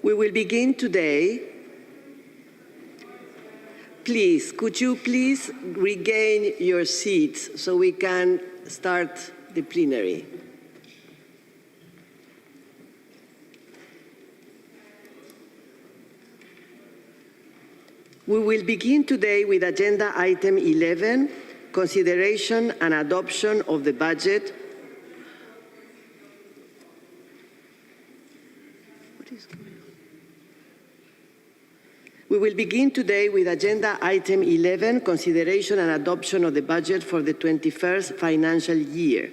We will begin today. Please, could you please regain your seats so we can start the plenary? We will begin today with agenda item 11, consideration and adoption of the budget. What is going on? We will begin today with agenda item 11, consideration and adoption of the budget for the 21st financial year.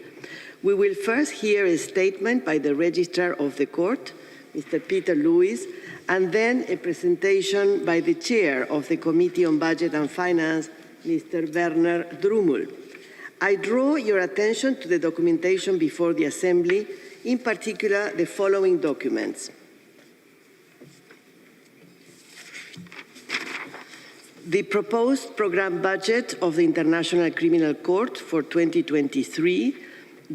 We will first hear a statement by the Registrar of the Court, Mr. Peter Lewis, and then a presentation by the Chair of the Committee on Budget and Finance, Mr. Werner Drummel. I draw your attention to the documentation before the Assembly, in particular the following documents. The proposed programme budget of the International Criminal Court for 2023,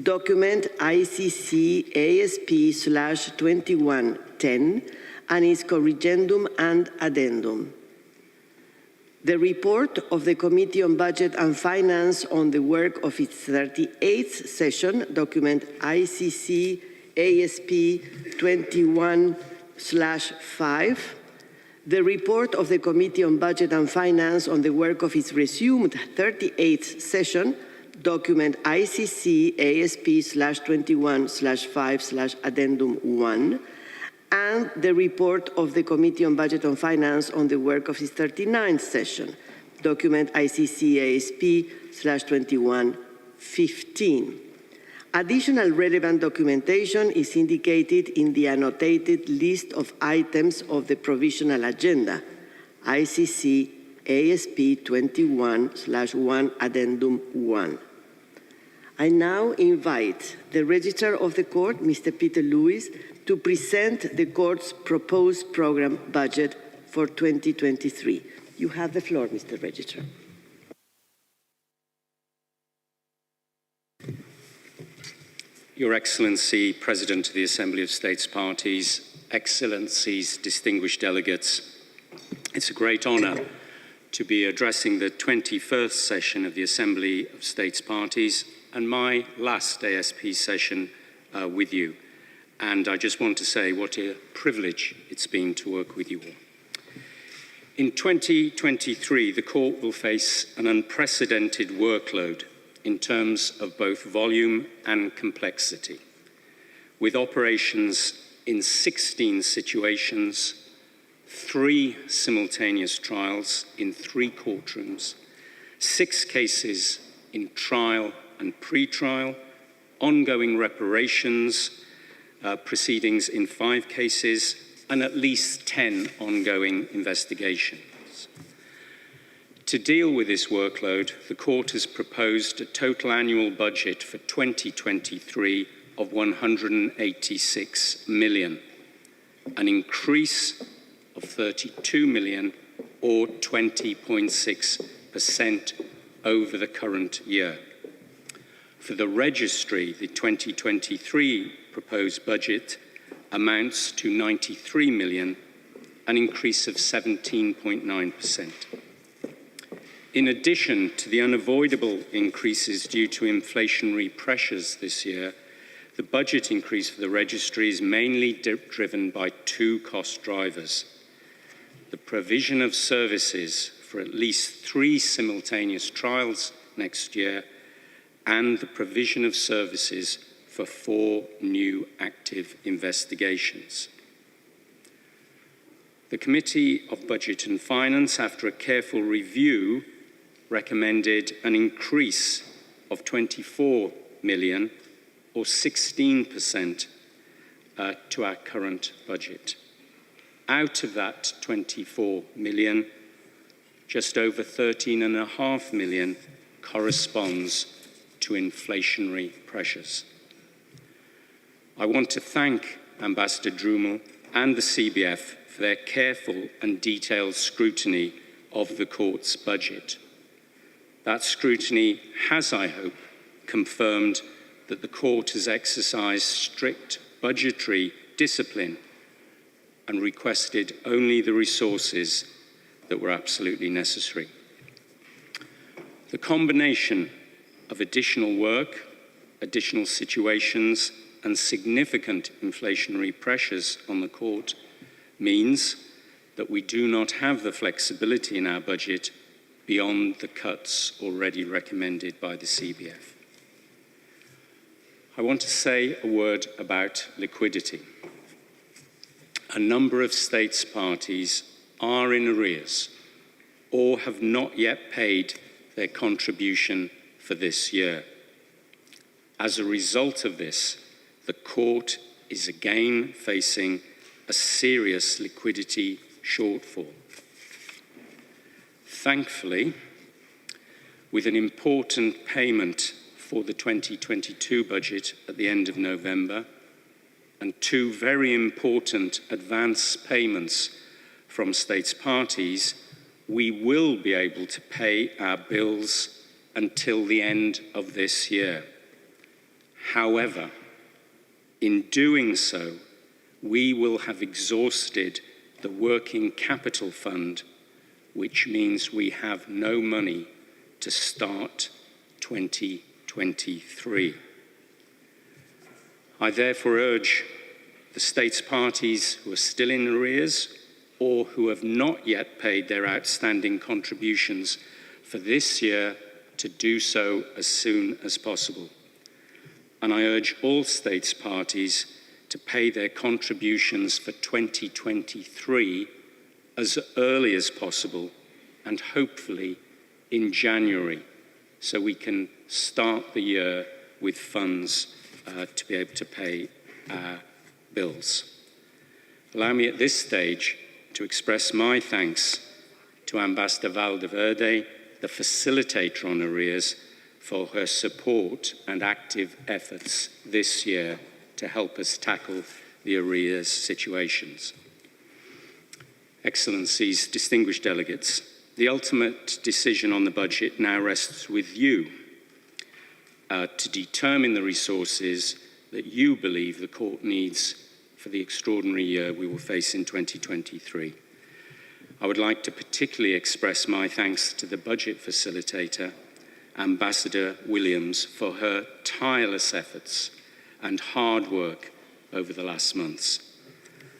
document ICC ASP2110, and its corrigendum and addendum. The report of the Committee on Budget and Finance on the work of its 38th session, document ICC ASP21/5, the report of the Committee on Budget and Finance on the work of its resumed 38th session, document ICC ASP/21/5/addendum 1, and the report of the Committee on Budget and Finance on the work of its 39th session, document ICC ASP/2115. Additional relevant documentation is indicated in the annotated list of items of the provisional agenda, ICC ASP21/1 Addendum 1. I now invite the Registrar of the Court, Mr. Peter Lewis, to present the Court's proposed programme budget for 2023. You have the floor, Mr. Registrar. Your Excellency, President of the Assembly of States Parties, Excellencies, distinguished delegates, it's a great honour to be addressing the 21st session of the Assembly of States Parties and my last ASP session with you. And I just want to say what a privilege it's been to work with you all. In 2023, the Court will face an unprecedented workload in terms of both volume and complexity, with operations in 16 situations, 3 simultaneous trials in 3 courtrooms, 6 cases in trial and pre-trial, ongoing reparations proceedings in 5 cases, and at least 10 ongoing investigations. To deal with this workload, the Court has proposed a total annual budget for 2023 of 186 million, an increase of 32 million or 20.6% over the current year. For the Registry, the 2023 proposed budget amounts to 93 million, an increase of 17.9%. In addition to the unavoidable increases due to inflationary pressures this year, the budget increase for the Registry is mainly driven by 2 cost drivers: the provision of services for at least 3 simultaneous trials next year, and the provision of services for 4 new active investigations. The Committee of Budget and Finance, after a careful review, recommended an increase of 24 million or 16% to our current budget. Out of that 24 million, just over 13.5 million corresponds to inflationary pressures. I want to thank Ambassador Drummel and the CBF for their careful and detailed scrutiny of the Court's budget. That scrutiny has, I hope, confirmed that the Court has exercised strict budgetary discipline and requested only the resources that were absolutely necessary. The combination of additional work, additional situations, and significant inflationary pressures on the court means that we do not have the flexibility in our budget beyond the cuts already recommended by the CBF. I want to say a word about liquidity. A number of states parties are in arrears or have not yet paid their contribution for this year. As a result of this, the court is again facing a serious liquidity shortfall. Thankfully, with an important payment for the 2022 budget at the end of November and two very important advance payments from states parties, we will be able to pay our bills until the end of this year. However, in doing so, we will have exhausted the working capital fund, which means we have no money to start 2023. I therefore urge the states parties who are still in arrears or who have not yet paid their outstanding contributions for this year to do so as soon as possible. And I urge all states parties to pay their contributions for 2023 as early as possible, and hopefully in January, so we can start the year with funds to be able to pay our bills. Allow me at this stage to express my thanks to Ambassador Valdeverde, the facilitator on arrears, for her support and active efforts this year to help us tackle the arrears situations. Excellencies, distinguished delegates, the ultimate decision on the budget now rests with you to determine the resources that you believe the court needs for the extraordinary year we will face in 2023. I would like to particularly express my thanks to the budget facilitator, Ambassador Williams, for her tireless efforts and hard work over the last months.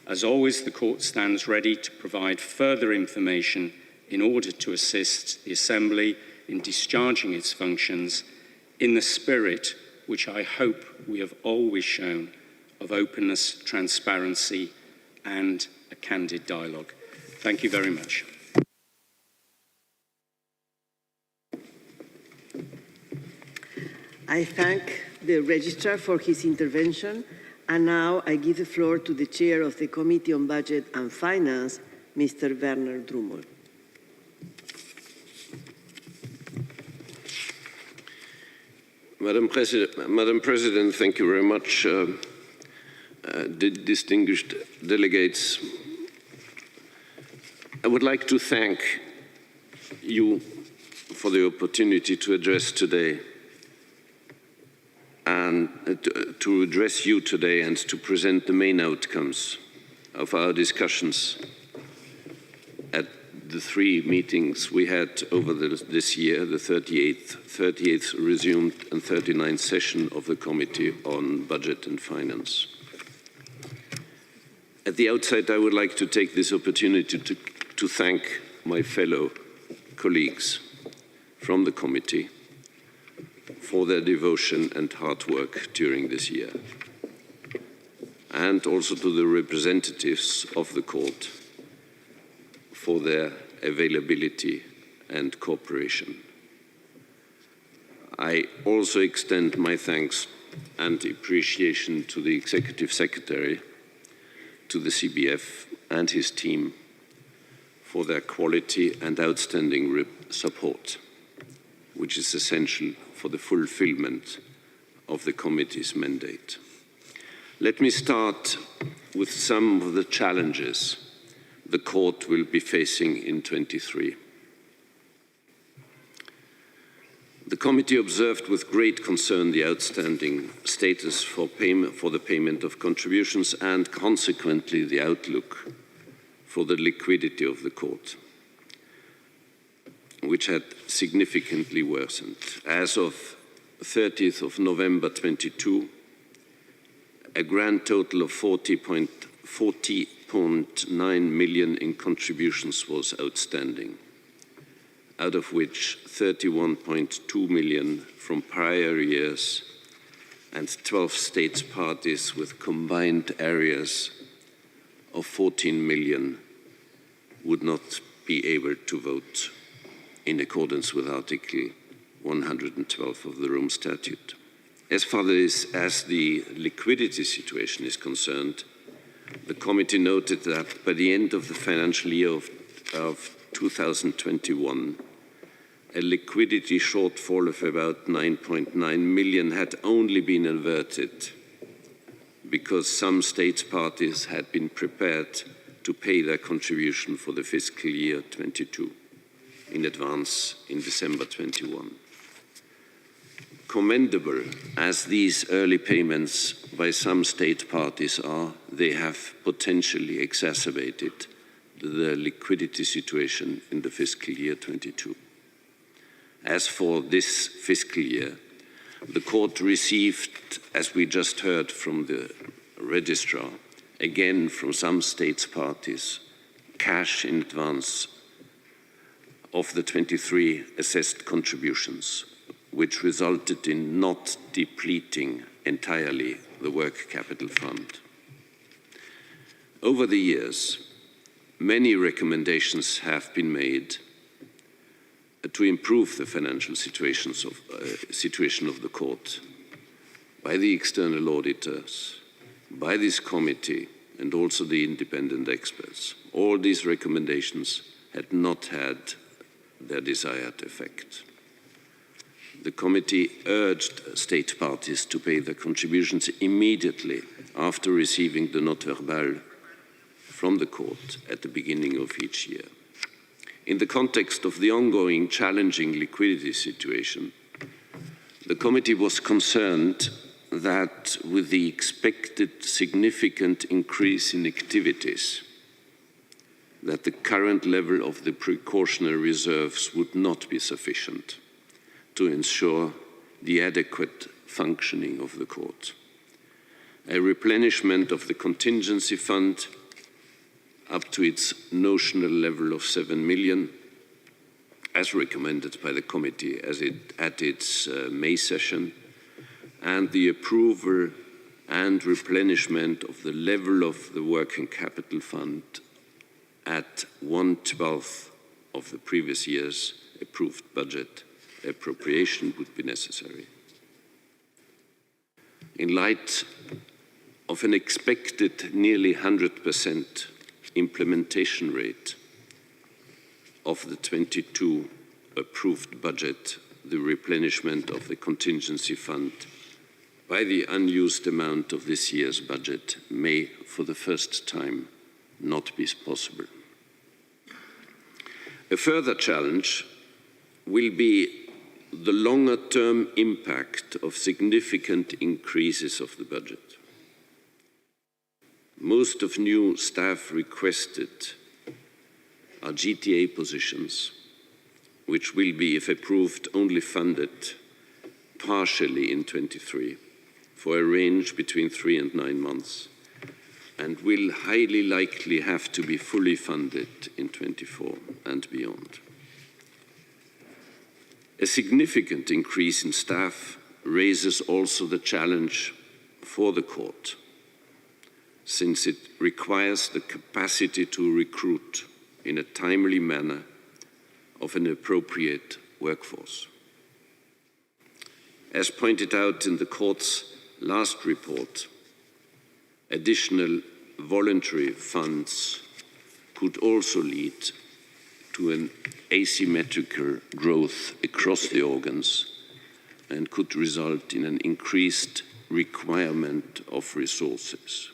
As always, the court stands ready to provide further information in order to assist the Assembly in discharging its functions in the spirit which I hope we have always shown of openness, transparency, and a candid dialogue. Thank you very much. I thank the Registrar for his intervention, and now I give the floor to the Chair of the Committee on Budget and Finance, Mr. Werner Drummel. Madam President, thank you very much. Distinguished delegates, I would like to thank you for the opportunity to address today and to address you today and to present the main outcomes of our discussions at the three meetings we had over this year, the 38th resumed and 39th session of the Committee on Budget and Finance. At the outset, I would like to take this opportunity to thank my fellow colleagues from the committee for their devotion and hard work during this year, and also to the representatives of the court for their availability and cooperation. I also extend my thanks and appreciation to the Executive Secretary, to the CBF and his team for their quality and outstanding support, which is essential for the fulfillment of the committee's mandate. Let me start with some of the challenges the court will be facing in 23. The committee observed with great concern the outstanding status for the payment of contributions and consequently the outlook for the liquidity of the court, which had significantly worsened. As of 30th of November 22, a grand total of 40.9 million in contributions was outstanding, out of which 31.2 million from prior years and 12 states parties with combined areas of 14 million would not be able to vote in accordance with Article 112 of the Rome Statute. As far as the liquidity situation is concerned, the committee noted that by the end of the financial year of 2021, a liquidity shortfall of about 9.9 million had only been averted because some states parties had been prepared to pay their contribution for the fiscal year 22 in advance in December 21. Commendable as these early payments by some state parties are, they have potentially exacerbated the liquidity situation in the fiscal year 22. As for this fiscal year, the court received, as we just heard from the registrar, again from some states parties, cash in advance of the 23 assessed contributions, which resulted in not depleting entirely the work capital fund. Over the years, many recommendations have been made to improve the financial situation of the court by the external auditors, by this committee, and also the independent experts. All these recommendations had not had their desired effect. The committee urged state parties to pay their contributions immediately after receiving the note verbale from the court at the beginning of each year. In the context of the ongoing challenging liquidity situation, the committee was concerned that with the expected significant increase in activities, that the current level of the precautionary reserves would not be sufficient to ensure the adequate functioning of the court. A replenishment of the contingency fund up to its notional level of 7 million, as recommended by the committee at its May session, and the approval and replenishment of the level of the working capital fund at 1/12 of the previous year's approved budget appropriation would be necessary. In light of an expected nearly 100% implementation rate of the 22 approved budget, the replenishment of the contingency fund by the unused amount of this year's budget may, for the first time, not be possible. A further challenge will be the longer-term impact of significant increases of the budget. Most of new staff requested are GTA positions, which will be, if approved, only funded partially in 23 for a range between 3 and 9 months, and will highly likely have to be fully funded in 24 and beyond. A significant increase in staff raises also the challenge for the court, since it requires the capacity to recruit in a timely manner of an appropriate workforce. As pointed out in the court's last report, additional voluntary funds could also lead to an asymmetrical growth across the organs and could result in an increased requirement of resources,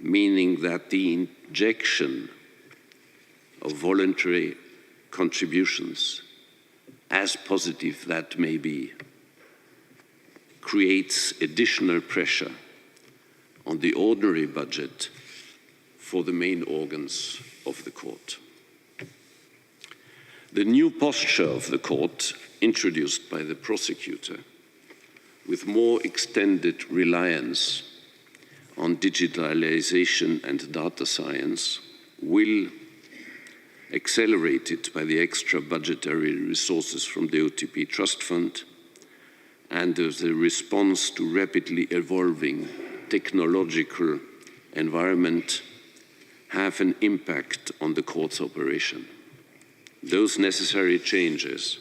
meaning that the injection of voluntary contributions as positive that may be, creates additional pressure on the ordinary budget for the main organs of the court. The new posture of the court, introduced by the prosecutor, with more extended reliance on digitalization and data science, will, accelerated by the extra budgetary resources from the OTP Trust Fund and as a response to rapidly evolving technological environment, have an impact on the court's operation. Those necessary changes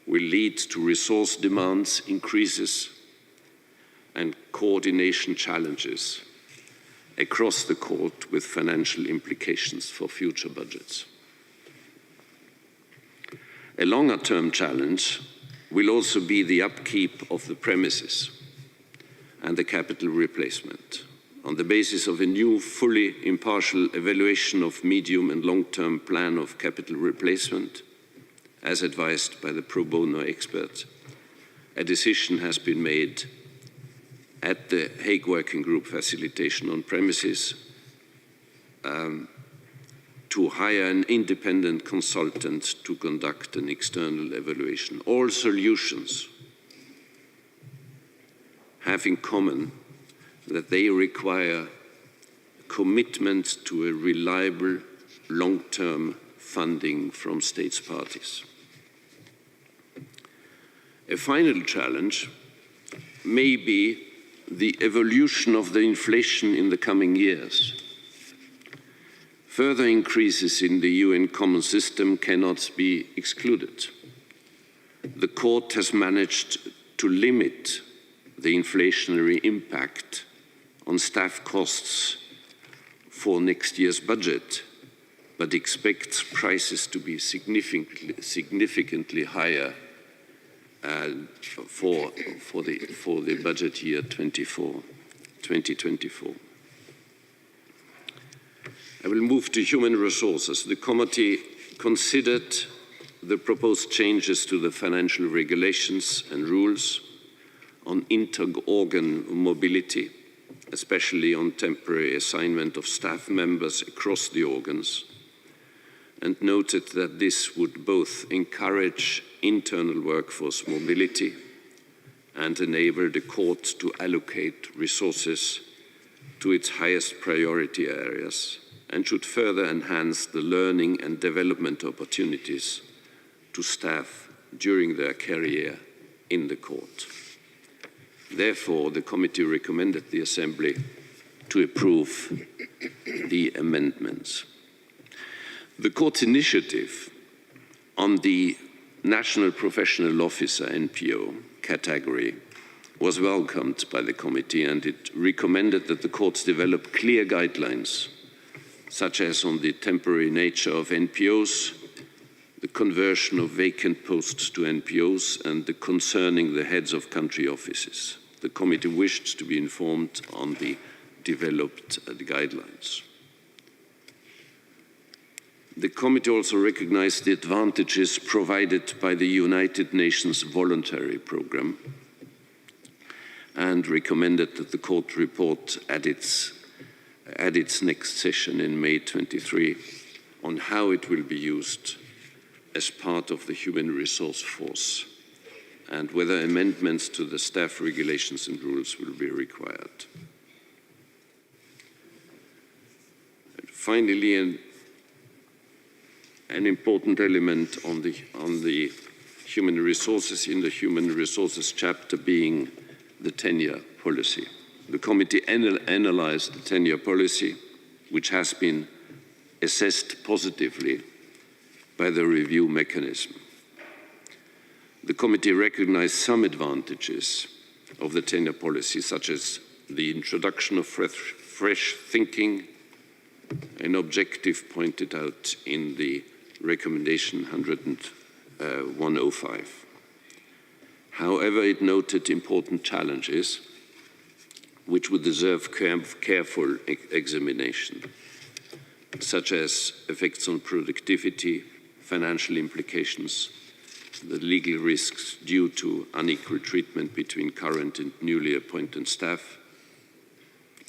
will lead to resource demands increases and coordination challenges across the court with financial implications for future budgets. A longer-term challenge will also be the upkeep of the premises and the capital replacement. On the basis of a new, fully impartial evaluation of medium and long-term plan of capital replacement, as advised by the pro bono expert, a decision has been made at the Hague Working Group facilitation on premises to hire an independent consultant to conduct an external evaluation. All solutions have in common that they require commitment to a reliable, long-term funding from states parties. A final challenge may be the evolution of the inflation in the coming years. Further increases in the UN common system cannot be excluded. The court has managed to limit the inflationary impact on staff costs for next year's budget, but expects prices to be significantly higher for the budget year 2024. I will move to human resources. The committee considered the proposed changes to the financial regulations and rules on inter-organ mobility, especially on temporary assignment of staff members across the organs, and noted that this would both encourage internal workforce mobility and enable the court to allocate resources to its highest priority areas, and should further enhance the learning and development opportunities to staff during their career in the court. Therefore, the committee recommended the Assembly to approve the amendments. The court's initiative on the National Professional Officer NPO category was welcomed by the committee, and it recommended that the courts develop clear guidelines, such as on the temporary nature of NPOs, the conversion of vacant posts to NPOs, and concerning the heads of country offices. The committee wished to be informed on the developed guidelines. The committee also recognized the advantages provided by the United Nations voluntary program and recommended that the court report at its next session in May 23 on how it will be used as part of the human resource force and whether amendments to the staff regulations and rules will be required. And finally, an important element on the human resources in the human resources chapter being the tenure policy. The committee analyzed the tenure policy, which has been assessed positively by the review mechanism. The committee recognized some advantages of the tenure policy, such as the introduction of fresh thinking, an objective pointed out in the recommendation 105. However, it noted important challenges which would deserve careful examination, such as effects on productivity, financial implications, the legal risks due to unequal treatment between current and newly appointed staff,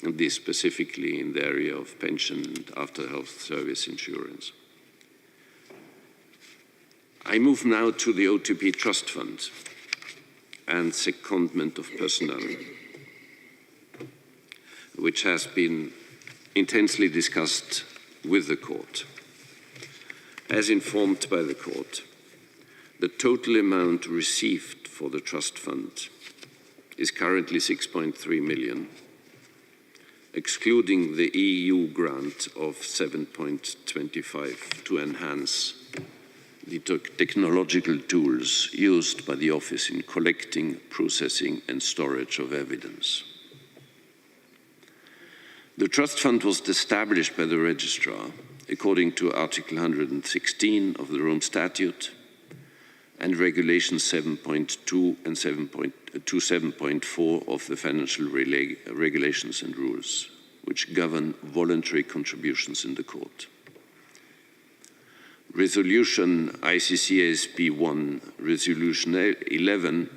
and this specifically in the area of pension and after-health service insurance. I move now to the OTP Trust Fund and secondment of personnel, which has been intensely discussed with the Court. As informed by the Court, the total amount received for the Trust Fund is currently 6.3 million, excluding the EU grant of 7.25 to enhance the technological tools used by the Office in collecting, processing and storage of evidence. The Trust Fund was established by the Registrar according to Article 116 of the Rome Statute and Regulations 7.2 and 7.4 of the Financial Regulations and Rules, which govern voluntary contributions in the Court. Resolution ICC ASP1, Resolution 11,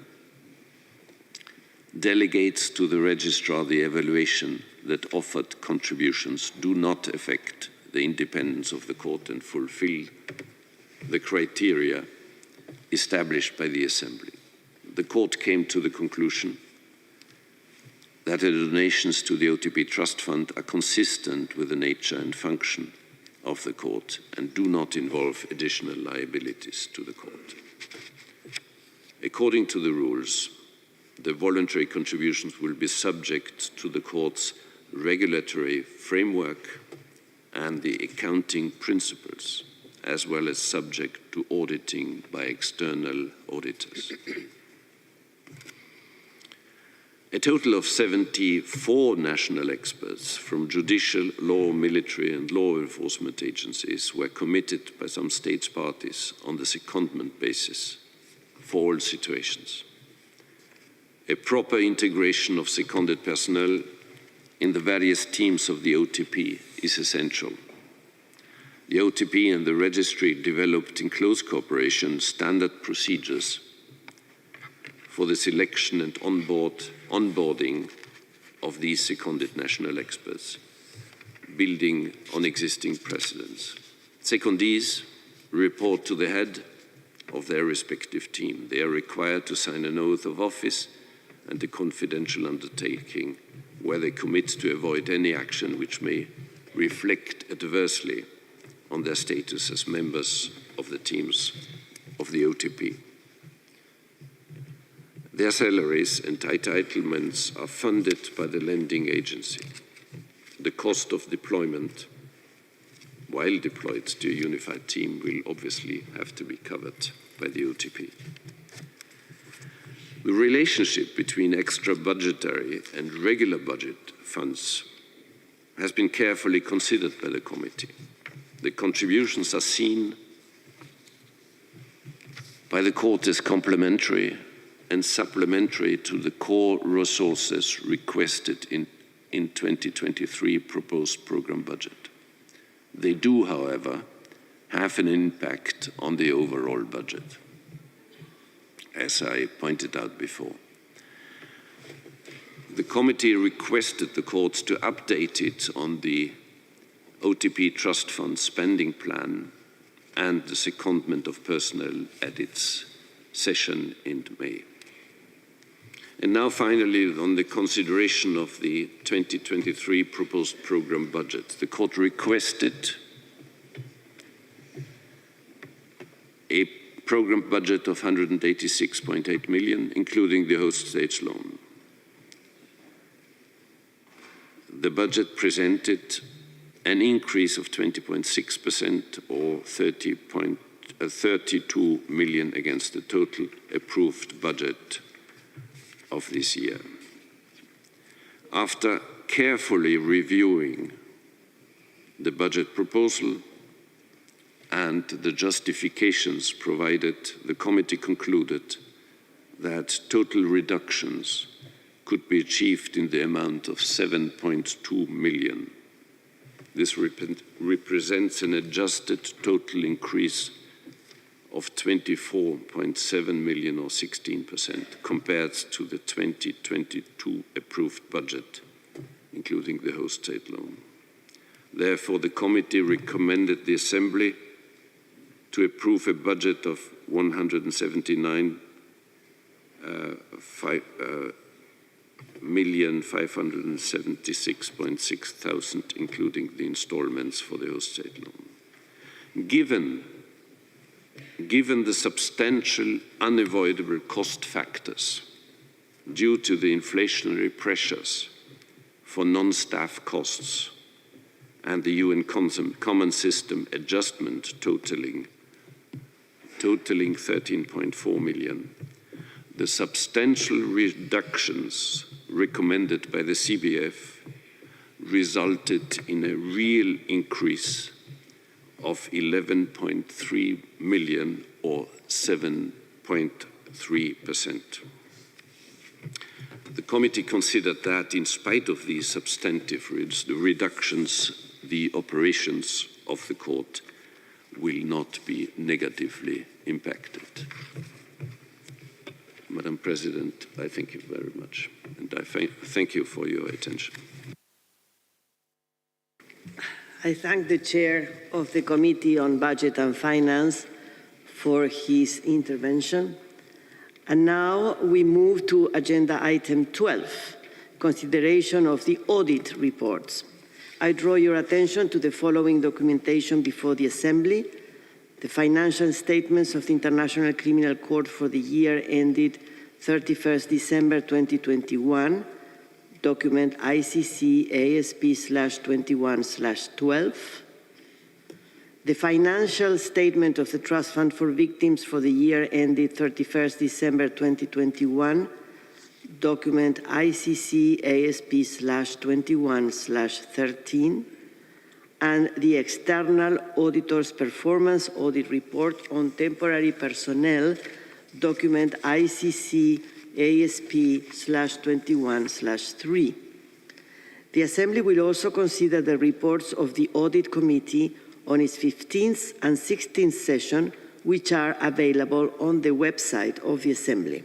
delegates to the Registrar the evaluation that offered contributions do not affect the independence of the Court and fulfill the criteria established by the Assembly. The Court came to the conclusion that the donations to the OTP Trust Fund are consistent with the nature and function of the Court and do not involve additional liabilities to the Court. According to the rules, the voluntary contributions will be subject to the Court's regulatory framework and the accounting principles, as well as subject to auditing by external auditors. A total of 74 national experts from judicial, law, military and law enforcement agencies were committed by some states parties on the secondment basis for all situations. A proper integration of seconded personnel in the various teams of the OTP is essential. The OTP and the Registry developed in close cooperation standard procedures for the selection and onboarding of these seconded national experts, building on existing precedents. Secondees report to the head of their respective team. They are required to sign an oath of office and a confidential undertaking where they commit to avoid any action which may reflect adversely on their status as members of the teams of the OTP. Their salaries and entitlements are funded by the lending agency. The cost of deployment, while deployed to a unified team, will obviously have to be covered by the OTP. The relationship between extra budgetary and regular budget funds has been carefully considered by the committee. The contributions are seen by the Court as complementary and supplementary to the core resources requested in 2023 proposed programme budget. They do, however, have an impact on the overall budget, as I pointed out before. The committee requested the Court to update it on the OTP Trust Fund spending plan and the secondment of personnel at its session in May. And now finally, on the consideration of the 2023 proposed programme budget, the Court requested a programme budget of 186.8 million, including the host state's loan. The budget presented an increase of 20.6% or 32 million against the total approved budget of this year. After carefully reviewing the budget proposal and the justifications provided, the committee concluded that total reductions could be achieved in the amount of 7.2 million. This represents an adjusted total increase of 24.7 million or 16% compared to the 2022 approved budget, including the host state loan. Therefore, the committee recommended the Assembly to approve a budget of 179,576.6 thousand, including the installments for the host state loan. Given the substantial unavoidable cost factors due to the inflationary pressures for non-staff costs and the UN Common System adjustment totaling 13.4 million, the substantial reductions recommended by the CBF resulted in a real increase of 11.3 million or 7.3%. The committee considered that in spite of these substantive reductions, the operations of the court will not be negatively impacted. Madam President, I thank you very much, and I thank you for your attention. I thank the Chair of the Committee on Budget and Finance for his intervention. And now we move to Agenda Item 12, consideration of the audit reports. I draw your attention to the following documentation before the Assembly: the financial statements of the International Criminal Court for the year ended 31st December 2021, document ICC ASP21/12, the financial statement of the Trust Fund for Victims for the year ended 31st December 2021, document ICC ASP/21/13, and the External Auditor's Performance Audit Report on Temporary Personnel, document ICC ASP/21/3. The Assembly will also consider the reports of the Audit Committee on its 15th and 16th session, which are available on the website of the Assembly.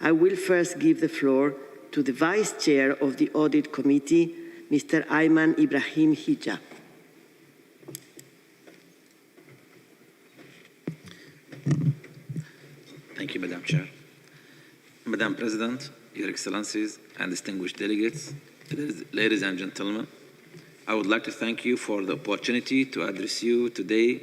I will first give the floor to the Vice Chair of the Audit Committee, Mr. Ayman Ibrahim Hija. Thank you, Madam Chair. Madam President, Your Excellencies and distinguished delegates, ladies and gentlemen, I would like to thank you for the opportunity to address you today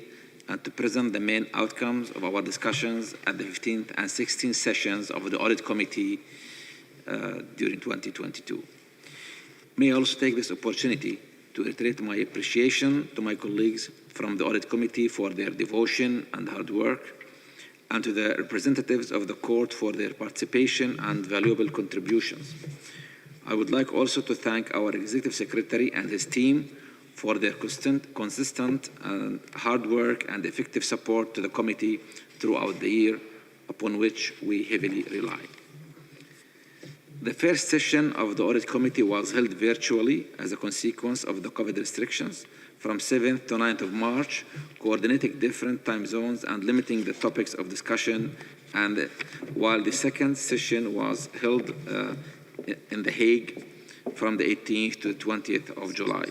and to present the main outcomes of our discussions at the 15th and 16th sessions of the Audit Committee during 2022. May I also take this opportunity to reiterate my appreciation to my colleagues from the Audit Committee for their devotion and hard work, and to the representatives of the Court for their participation and valuable contributions. I would like also to thank our Executive Secretary and his team for their consistent and hard work and effective support to the committee throughout the year, upon which we heavily rely. The first session of the Audit Committee was held virtually as a consequence of the COVID restrictions from 7th to 9th of March, coordinating different time zones and limiting the topics of discussion, and while the second session was held in The Hague from the 18th to the 20th of July.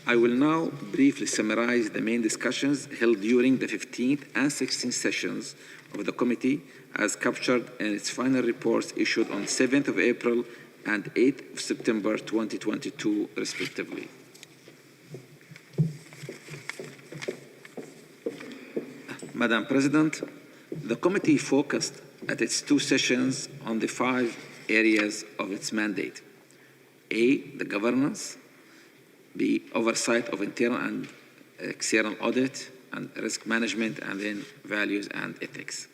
I will now briefly summarize the main discussions held during the 15th and 16th sessions of the committee as captured in its final reports issued on 7th of April and 8th of September 2022, respectively. Madam President, the committee focused at its two sessions on the 5 areas of its mandate: A, the governance; B, oversight of internal and external audit and risk management; and then values and ethics.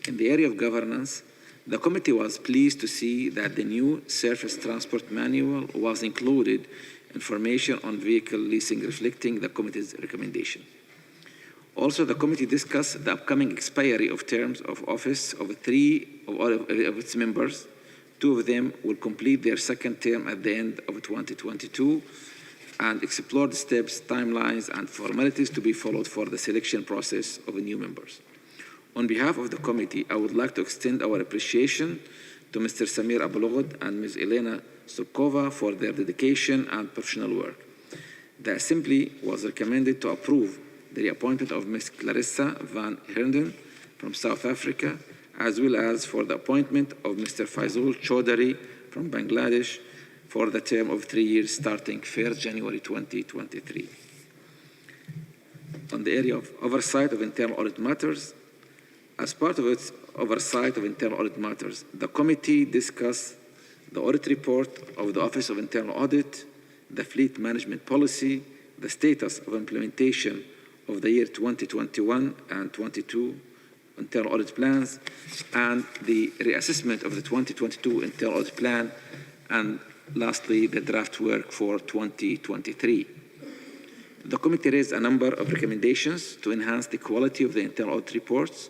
In the area of governance, the committee was pleased to see that the new Surface Transport Manual was included information on vehicle leasing reflecting the committee's recommendation. Also, the committee discussed the upcoming expiry of terms of office of 3 of its members. 2 of them will complete their second term at the end of 2022, and explored steps, timelines, and formalities to be followed for the selection process of new members. On behalf of the committee, I would like to extend our appreciation to Mr. Samir Abulogod and Ms. Elena Sukova for their dedication and professional work. The Assembly was recommended to approve the reappointment of Ms. Clarissa van Hernden from South Africa, as well as for the appointment of Mr. Faisal Chaudhary from Bangladesh for the term of 3 years starting 1st January 2023. On the area of oversight of internal audit matters, as part of its oversight of internal audit matters, the committee discussed the audit report of the Office of Internal Audit, the fleet management policy, the status of implementation of the year 2021 and 22 internal audit plans, and the reassessment of the 2022 internal audit plan, and lastly, the draft work for 2023. The committee raised a number of recommendations to enhance the quality of the internal audit reports.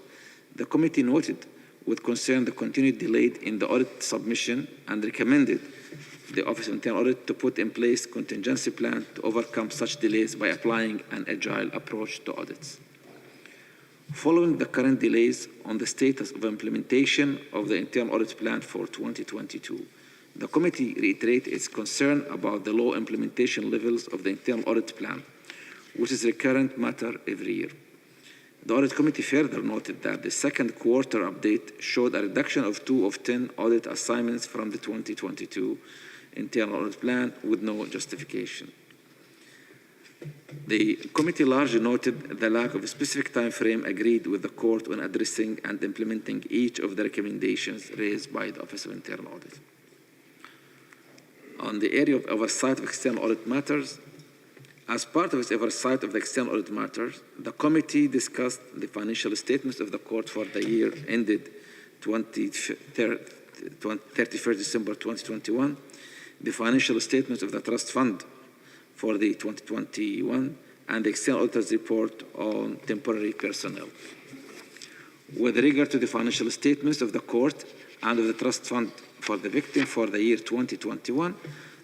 The committee noted with concern the continued delay in the audit submission and recommended the Office of Internal Audit to put in place a contingency plan to overcome such delays by applying an agile approach to audits. Following the current delays on the status of implementation of the internal audit plan for 2022, the committee reiterated its concern about the low implementation levels of the internal audit plan, which is a recurrent matter every year. The Audit Committee further noted that the second quarter update showed a reduction of 2 of 10 audit assignments from the 2022 internal audit plan with no justification. The committee largely noted the lack of a specific time frame agreed with the court on addressing and implementing each of the recommendations raised by the Office of Internal Audit. On the area of oversight of external audit matters, as part of its oversight of the external audit matters, the committee discussed the financial statements of the court for the year ended 31st December 2021, the financial statements of the trust fund for the 2021, and the external auditor's report on temporary personnel. With regard to the financial statements of the court and of the trust fund for the victim for the year 2021,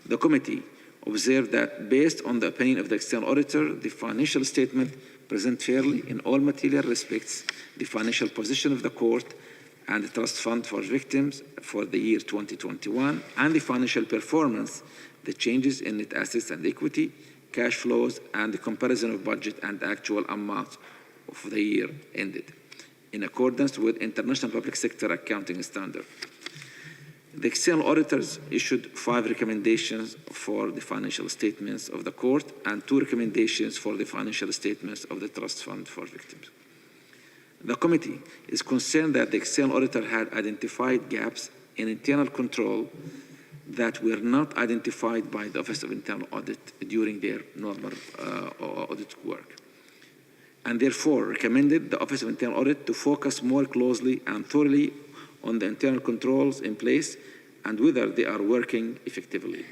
the committee observed that based on the opinion of the external auditor, the financial statement present fairly in all material respects the financial position of the court and the trust fund for victims for the year 2021 and the financial performance, the changes in net assets and equity, cash flows, and the comparison of budget and actual amounts of the year ended, in accordance with international public sector accounting standard. The external auditors issued 5 recommendations for the financial statements of the court and 2 recommendations for the financial statements of the trust fund for victims. The committee is concerned that the external auditor had identified gaps in internal control that were not identified by the Office of Internal Audit during their normal audit work, and therefore recommended the Office of Internal Audit to focus more closely and thoroughly on the internal controls in place and whether they are working effectively.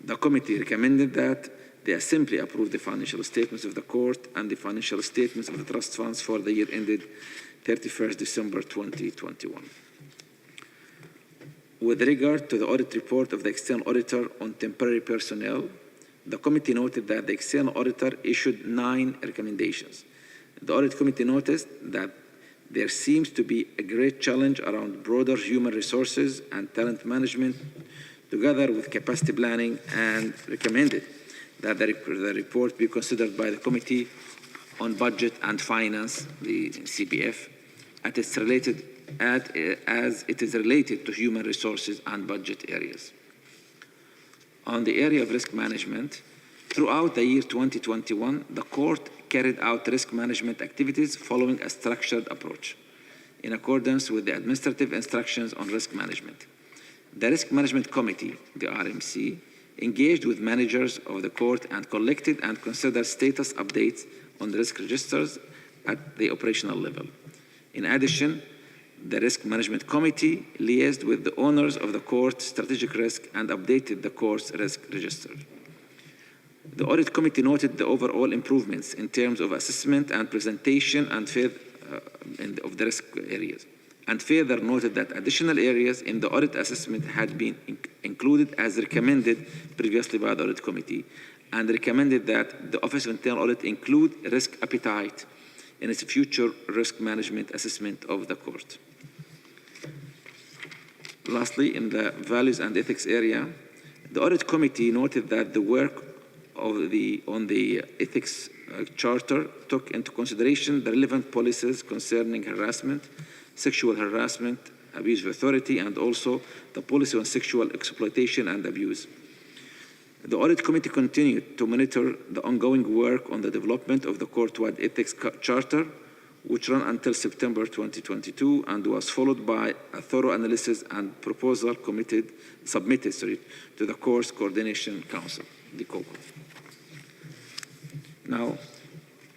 The committee recommended that the Assembly approve the financial statements of the court and the financial statements of the trust funds for the year ended 31st December 2021. With regard to the audit report of the external auditor on temporary personnel, the committee noted that the external auditor issued 9 recommendations. The audit committee noticed that there seems to be a great challenge around broader human resources and talent management, together with capacity planning, and recommended that the report be considered by the Committee on Budget and Finance, the CBF, as it is related to human resources and budget areas. On the area of risk management, throughout the year 2021, the court carried out risk management activities following a structured approach in accordance with the administrative instructions on risk management. The Risk Management Committee, the RMC, engaged with managers of the court and collected and considered status updates on the risk registers at the operational level. In addition, the Risk Management Committee liaised with the owners of the court strategic risk and updated the court's risk register. The Audit Committee noted the overall improvements in terms of assessment and presentation and of the risk areas, and further noted that additional areas in the audit assessment had been included as recommended previously by the Audit Committee, and recommended that the Office of Internal Audit include risk appetite in its future risk management assessment of the court. Lastly, in the values and ethics area, the Audit Committee noted that the work on the ethics charter took into consideration the relevant policies concerning harassment, sexual harassment, abuse of authority, and also the policy on sexual exploitation and abuse. The Audit Committee continued to monitor the ongoing work on the development of the court-wide ethics charter, which ran until September 2022 and was followed by a thorough analysis and proposal submitted to the Course Coordination Council, the COCO. Now,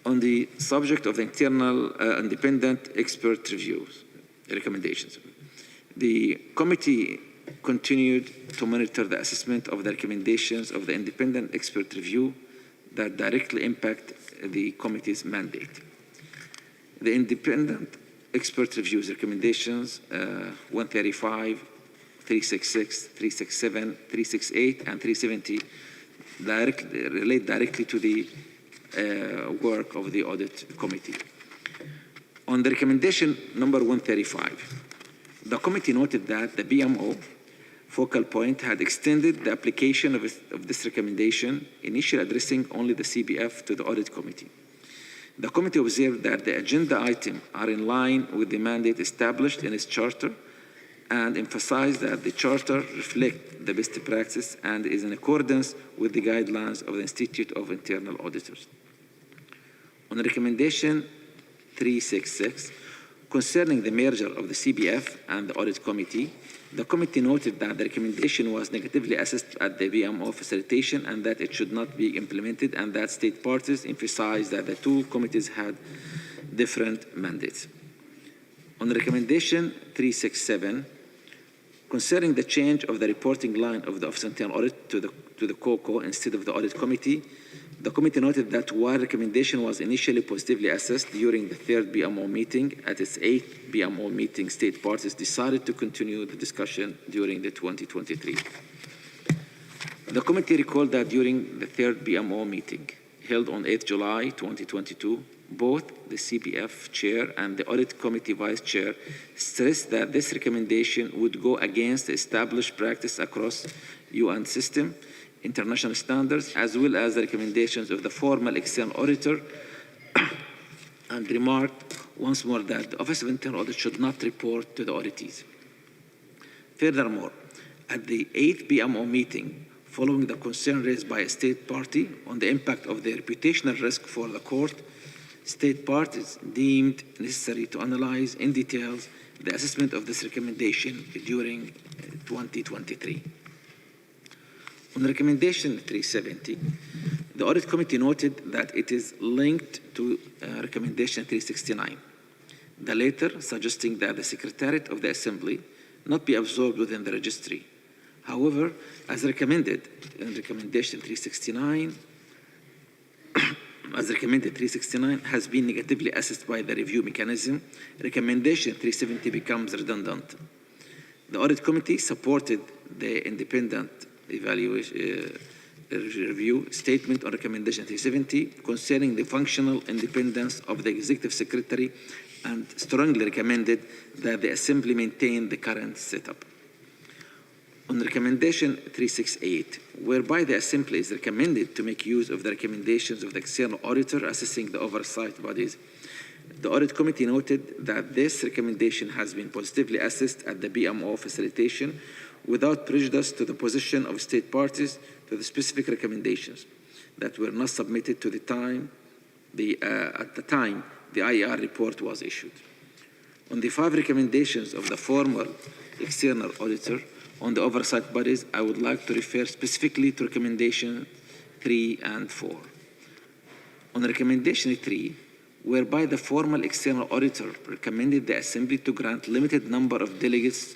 on the subject of the internal independent expert reviews, recommendations, the committee continued to monitor the assessment of the recommendations of the independent expert review that directly impact the committee's mandate. The independent expert reviews recommendations 135, 366, 367, 368, and 370 relate directly to the work of the audit committee. On the recommendation number 135, the committee noted that the BMO focal point had extended the application of this recommendation, initially addressing only the CBF to the audit committee. The committee observed that the agenda items are in line with the mandate established in its charter and emphasized that the charter reflects the best practice and is in accordance with the guidelines of the Institute of Internal Auditors. On recommendation 366, concerning the merger of the CBF and the audit committee, the committee noted that the recommendation was negatively assessed at the BMO facilitation and that it should not be implemented, and that state parties emphasized that the two committees had different mandates. On recommendation 367, concerning the change of the reporting line of the Office of Internal Audit to the COCO instead of the audit committee, the committee noted that while recommendation was initially positively assessed during the third BMO meeting, at its eighth BMO meeting, state parties decided to continue the discussion during the 2023. The committee recalled that during the third BMO meeting, held on 8th July 2022, both the CBF chair and the audit committee vice chair stressed that this recommendation would go against the established practice across UN system, international standards, as well as the recommendations of the formal external auditor, and remarked once more that the Office of Internal Audit should not report to the auditees. Furthermore, at the 8th BMO meeting, following the concern raised by a state party on the impact of the reputational risk for the court, state parties deemed necessary to analyze in detail the assessment of this recommendation during 2023. On recommendation 370, the audit committee noted that it is linked to recommendation 369, the latter suggesting that the Secretariat of the Assembly not be absorbed within the registry. However, as recommended in recommendation 369, has been negatively assessed by the review mechanism, recommendation 370 becomes redundant. The audit committee supported the independent evaluation review statement on recommendation 370 concerning the functional independence of the executive secretary and strongly recommended that the assembly maintain the current setup. On recommendation 368, whereby the assembly is recommended to make use of the recommendations of the external auditor assessing the oversight bodies, the audit committee noted that this recommendation has been positively assessed at the BMO facilitation without prejudice to the position of state parties to the specific recommendations that were not submitted to the time at the time the IER report was issued. On the 5 recommendations of the former external auditor on the oversight bodies, I would like to refer specifically to recommendation 3 and 4. On recommendation 3, whereby the formal external auditor recommended the Assembly to grant limited number of delegates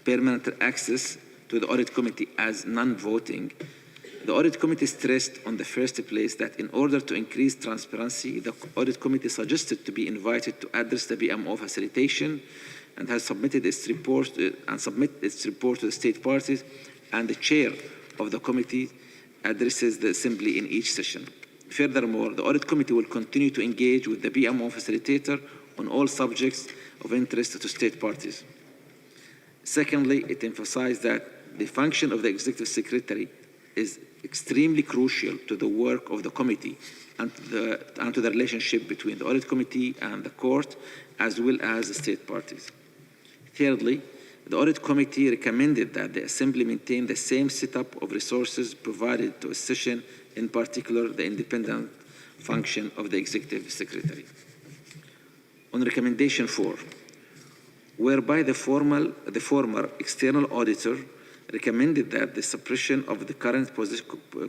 permanent access to the audit committee as non-voting, the audit committee stressed on the first place that in order to increase transparency, the audit committee suggested to be invited to address the BMO facilitation and has submitted its report to the state parties, and the chair of the committee addresses the Assembly in each session. Furthermore, the Audit Committee will continue to engage with the PMO facilitator on all subjects of interest to state parties. Secondly, it emphasized that the function of the Executive Secretary is extremely crucial to the work of the committee and to the relationship between the Audit Committee and the Court, as well as the state parties. Thirdly, the Audit Committee recommended that the Assembly maintain the same setup of resources provided to a session, in particular the independent function of the Executive Secretary. On recommendation 4, whereby the former external auditor recommended that the suppression of the current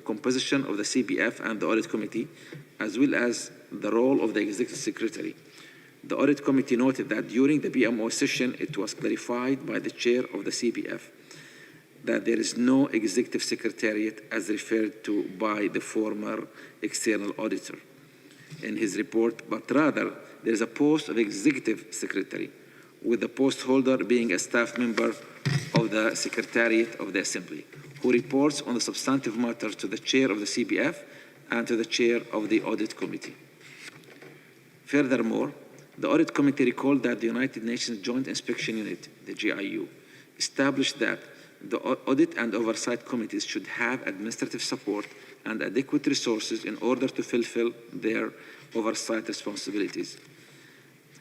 composition of the CBF and the Audit Committee, as well as the role of the Executive Secretary. The Audit Committee noted that during the PMO session, it was clarified by the chair of the CBF that there is no Executive Secretariat as referred to by the former external auditor in his report, but rather there is a post of Executive Secretary, with the post holder being a staff member of the Secretariat of the Assembly, who reports on the substantive matters to the chair of the CBF and to the chair of the Audit Committee. Furthermore, the Audit Committee recalled that the United Nations Joint Inspection Unit, the GIU, established that the Audit and Oversight Committees should have administrative support and adequate resources in order to fulfill their oversight responsibilities.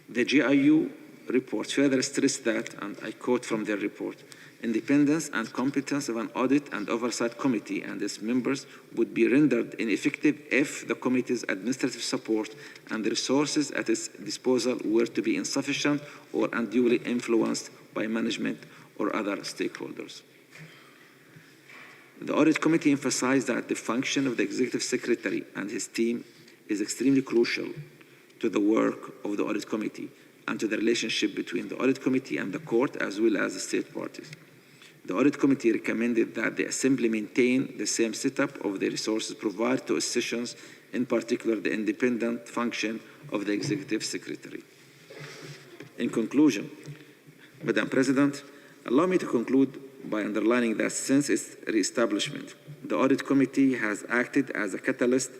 The GIU report further stressed that, and I quote from their report, independence and competence of an Audit and Oversight Committee and its members would be rendered ineffective if the committee's administrative support and the resources at its disposal were to be insufficient or unduly influenced by management or other stakeholders. The Audit Committee emphasized that the function of the Executive Secretary and his team is extremely crucial to the work of the Audit Committee and to the relationship between the Audit Committee and the Court, as well as the state parties. The Audit Committee recommended that the Assembly maintain the same setup of the resources provided to its sessions, in particular the independent function of the Executive Secretary. In conclusion, Madam President, allow me to conclude by underlining that since its re-establishment, the Audit Committee has acted as a catalyst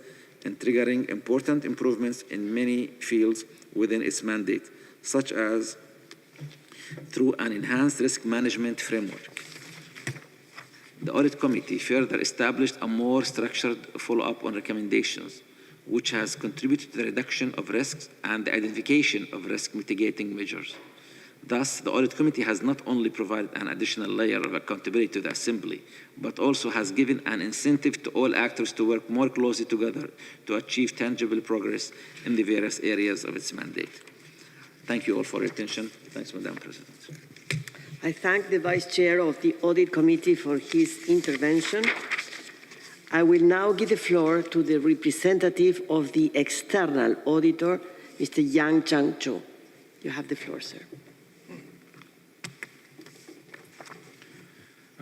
in triggering important improvements in many fields within its mandate, such as through an enhanced risk management framework. The Audit Committee further established a more structured follow-up on recommendations, which has contributed to the reduction of risks and the identification of risk mitigating measures. Thus, the Audit Committee has not only provided an additional layer of accountability to the Assembly, but also has given an incentive to all actors to work more closely together to achieve tangible progress in the various areas of its mandate. Thank you all for your attention. Thanks, Madam President. I thank the Vice Chair of the Audit Committee for his intervention. I will now give the floor to the representative of the External Auditor, Mr. Yang Chang-cho. You have the floor, sir.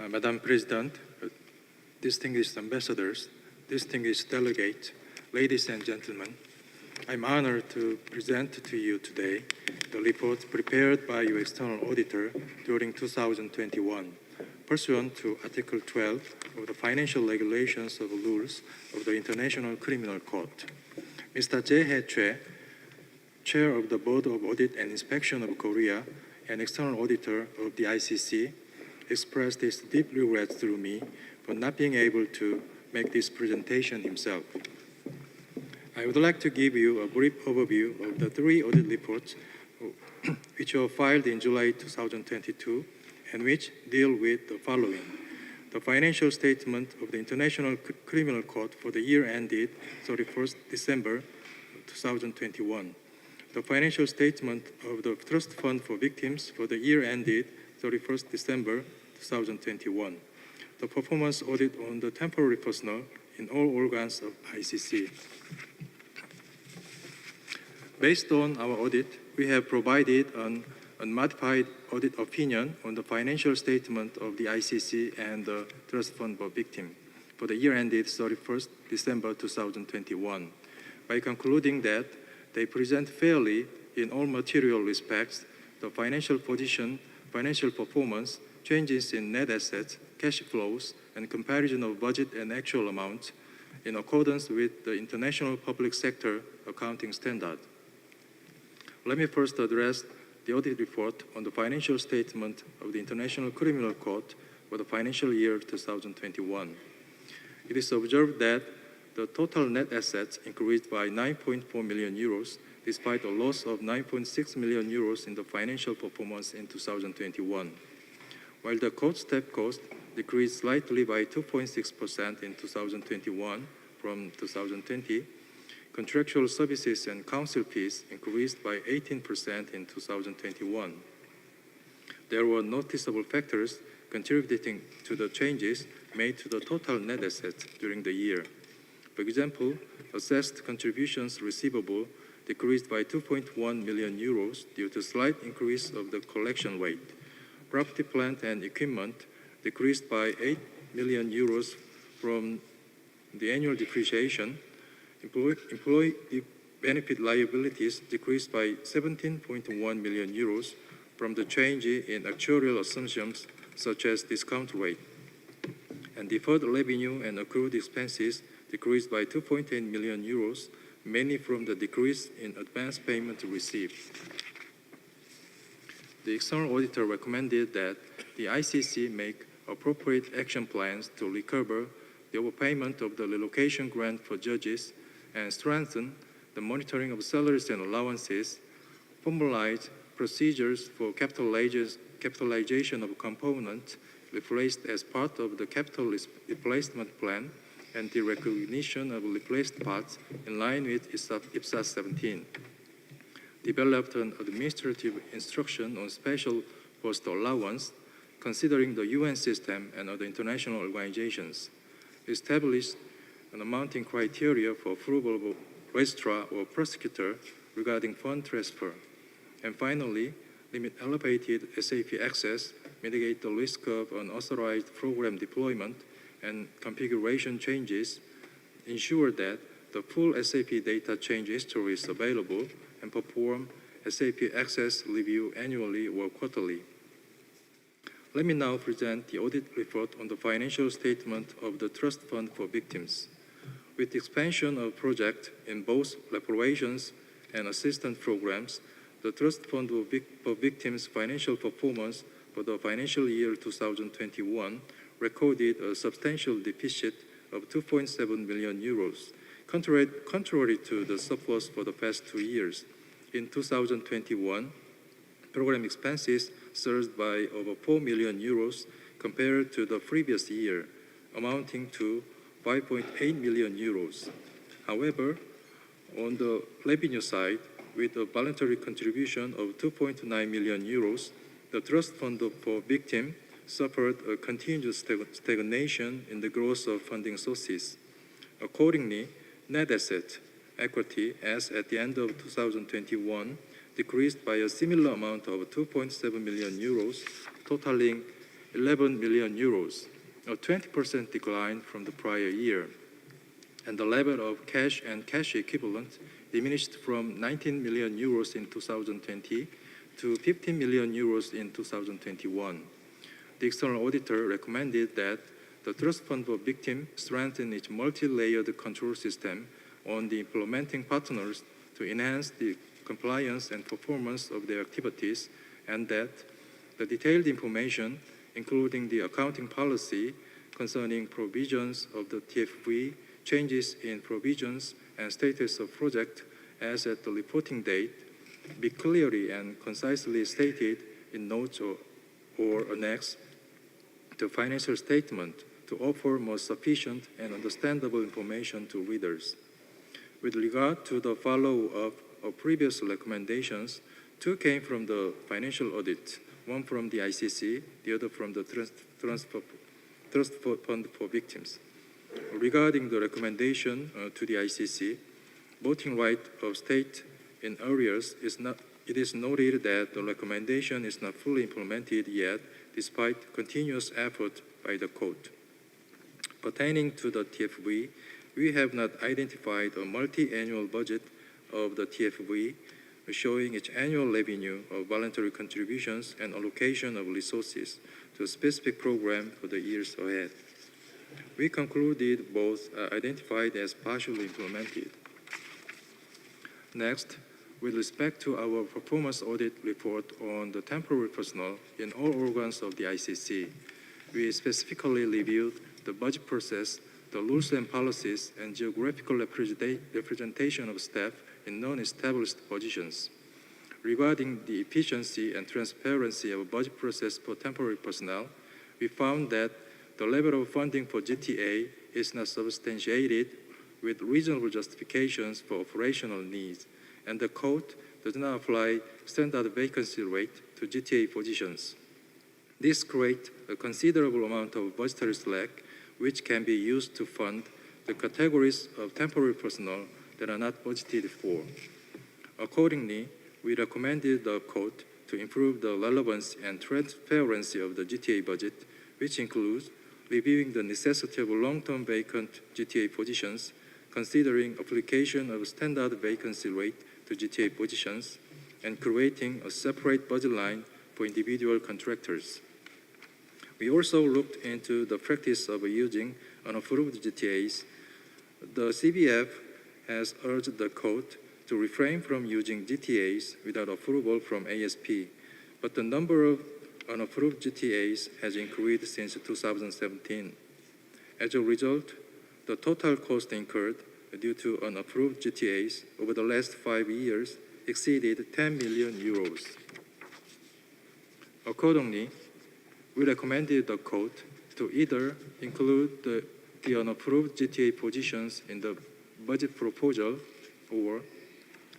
Madam President, distinguished ambassadors, distinguished delegates, ladies and gentlemen, I'm honored to present to you today the report prepared by your external auditor during 2021, pursuant to Article 12 of the Financial Regulations of Rules of the International Criminal Court. Mr. Jae-hae Choi, Chair of the Board of Audit and Inspection of Korea and External Auditor of the ICC, expressed his deep regrets through me for not being able to make this presentation himself. I would like to give you a brief overview of the 3 audit reports which were filed in July 2022 and which deal with the following: the financial statement of the International Criminal Court for the year ended 31st December 2021, the financial statement of the Trust Fund for Victims for the year ended 31st December 2021, the performance audit on the temporary personnel in all organs of ICC. Based on our audit, we have provided an unmodified audit opinion on the financial statement of the ICC and the Trust Fund for Victims for the year ended 31st December 2021, by concluding that they present fairly in all material respects the financial position, financial performance, changes in net assets, cash flows and comparison of budget and actual amount in accordance with the International Public Sector Accounting Standard. Let me first address the audit report on the financial statement of the International Criminal Court for the financial year 2021. It is observed that the total net assets increased by 9.4 million euros despite a loss of 9.6 million euros in the financial performance in 2021. While the court staff cost decreased slightly by 2.6% in 2021 from 2020, contractual services and counsel fees increased by 18% in 2021. There were noticeable factors contributing to the changes made to the total net assets during the year. For example, assessed contributions receivable decreased by 2.1 million euros due to slight increase of the collection rate. Property, plant, and equipment decreased by 8 million euros from the annual depreciation. Employee benefit liabilities decreased by 17.1 million euros from the change in actuarial assumptions such as discount rate. And deferred revenue and accrued expenses decreased by 2.8 million euros, mainly from the decrease in advance payment received. The external auditor recommended that the ICC make appropriate action plans to recover the overpayment of the relocation grant for judges and strengthen the monitoring of salaries and allowances, formalize procedures for capitalization of components replaced as part of the capital replacement plan, and the recognition of replaced parts in line with IPSAS 17. Developed an administrative instruction on special post allowance, considering the UN system and other international organizations. Established an amounting criteria for approval of a registrar or prosecutor regarding fund transfer. And finally, limit elevated SAP access, mitigate the risk of unauthorized program deployment and configuration changes, ensure that the full SAP data change history is available, and perform SAP access review annually or quarterly. Let me now present the audit report on the financial statement of the Trust Fund for Victims. With the expansion of projects in both reparations and assistance programs, the Trust Fund for Victims' financial performance for the financial year 2021 recorded a substantial deficit of 2.7 million euros, contrary to the surplus for the past 2 years. In 2021, program expenses surged by over 4 million euros compared to the previous year, amounting to 5.8 million euros. However, on the revenue side, with a voluntary contribution of 2.9 million euros, the Trust Fund for Victims suffered a continuous stagnation in the growth of funding sources. Accordingly, net asset equity as at the end of 2021 decreased by a similar amount of 2.7 million euros, totaling 11 million euros, a 20% decline from the prior year. And the level of cash and cash equivalents diminished from 19 million euros in 2020 to 15 million euros in 2021. The external auditor recommended that the Trust Fund for Victims strengthen its multi-layered control system on the implementing partners to enhance the compliance and performance of their activities, and that the detailed information, including the accounting policy concerning provisions of the TFV, changes in provisions and status of project as at the reporting date, be clearly and concisely stated in notes or annex to financial statement to offer more sufficient and understandable information to readers. With regard to the follow-up of previous recommendations, 2 came from the financial audit, 1 from the ICC, the other from the Trust Fund for Victims. Regarding the recommendation to the ICC, voting right of state in arrears it is noted that the recommendation is not fully implemented yet, despite continuous effort by the court. Pertaining to the TFV, we have not identified a multi-annual budget of the TFV showing its annual revenue of voluntary contributions and allocation of resources to a specific program for the years ahead. We concluded both are identified as partially implemented. Next, with respect to our performance audit report on the temporary personnel in all organs of the ICC, we specifically reviewed the budget process, the rules and policies, and geographical representation of staff in non-established positions. Regarding the efficiency and transparency of budget process for temporary personnel, we found that the level of funding for GTA is not substantiated with reasonable justifications for operational needs, and the code does not apply standard vacancy rate to GTA positions. This creates a considerable amount of budgetary slack, which can be used to fund the categories of temporary personnel that are not budgeted for. Accordingly, we recommended the code to improve the relevance and transparency of the GTA budget, which includes reviewing the necessity of long-term vacant GTA positions, considering application of standard vacancy rate to GTA positions, and creating a separate budget line for individual contractors. We also looked into the practice of using unapproved GTAs. The CBF has urged the code to refrain from using GTAs without approval from ASP, but the number of unapproved GTAs has increased since 2017. As a result, the total cost incurred due to unapproved GTAs over the last 5 years exceeded 10 million euros. Accordingly, we recommended the code to either include the unapproved GTA positions in the budget proposal or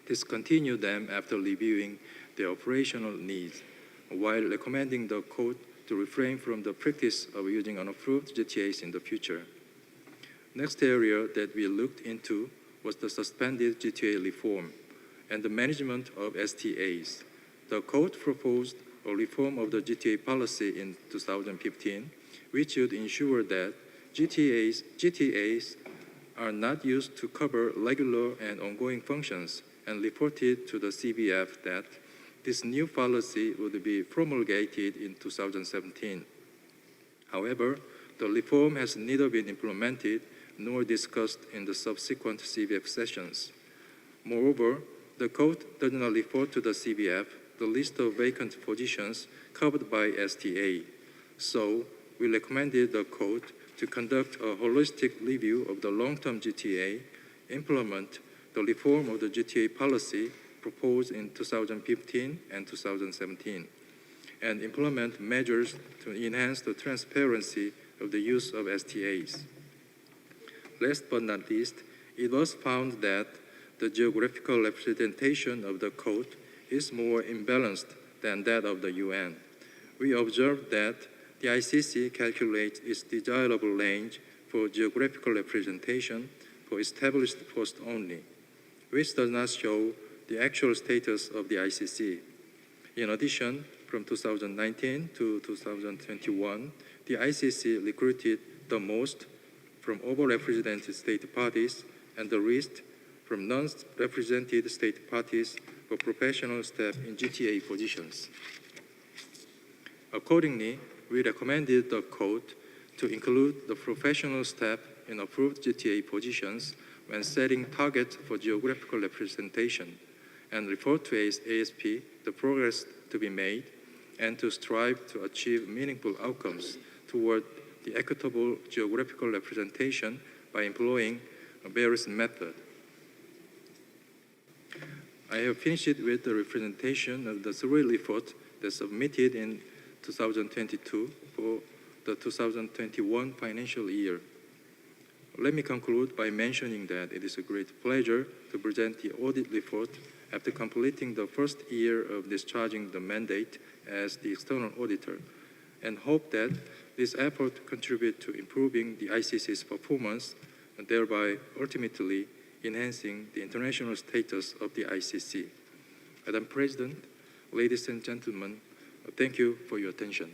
discontinue them after reviewing their operational needs, while recommending the code to refrain from the practice of using unapproved GTAs in the future. Next area that we looked into was the suspended GTA reform and the management of STAs. The code proposed a reform of the GTA policy in 2015, which would ensure that GTAs are not used to cover regular and ongoing functions, and reported to the CBF that this new policy would be promulgated in 2017. However, the reform has neither been implemented nor discussed in the subsequent CBF sessions. Moreover, the code does not report to the CBF the list of vacant positions covered by STA. So, we recommended the code to conduct a holistic review of the long-term GTA, implement the reform of the GTA policy proposed in 2015 and 2017, and implement measures to enhance the transparency of the use of STAs. Last but not least, it was found that the geographical representation of the code is more imbalanced than that of the UN. We observed that the ICC calculates its desirable range for geographical representation for established posts only, which does not show the actual status of the ICC. In addition, from 2019 to 2021, the ICC recruited the most from overrepresented state parties and the least from non-represented state parties for professional staff in GTA positions. Accordingly, we recommended the code to include the professional staff in approved GTA positions when setting targets for geographical representation, and report to ASP the progress to be made and to strive to achieve meaningful outcomes toward the equitable geographical representation by employing various methods. I have finished with the representation of the three reports that submitted in 2022 for the 2021 financial year. Let me conclude by mentioning that it is a great pleasure to present the audit report after completing the first year of discharging the mandate as the external auditor, and hope that this effort contribute to improving the ICC's performance and thereby ultimately enhancing the international status of the ICC. Madam President, ladies and gentlemen, thank you for your attention.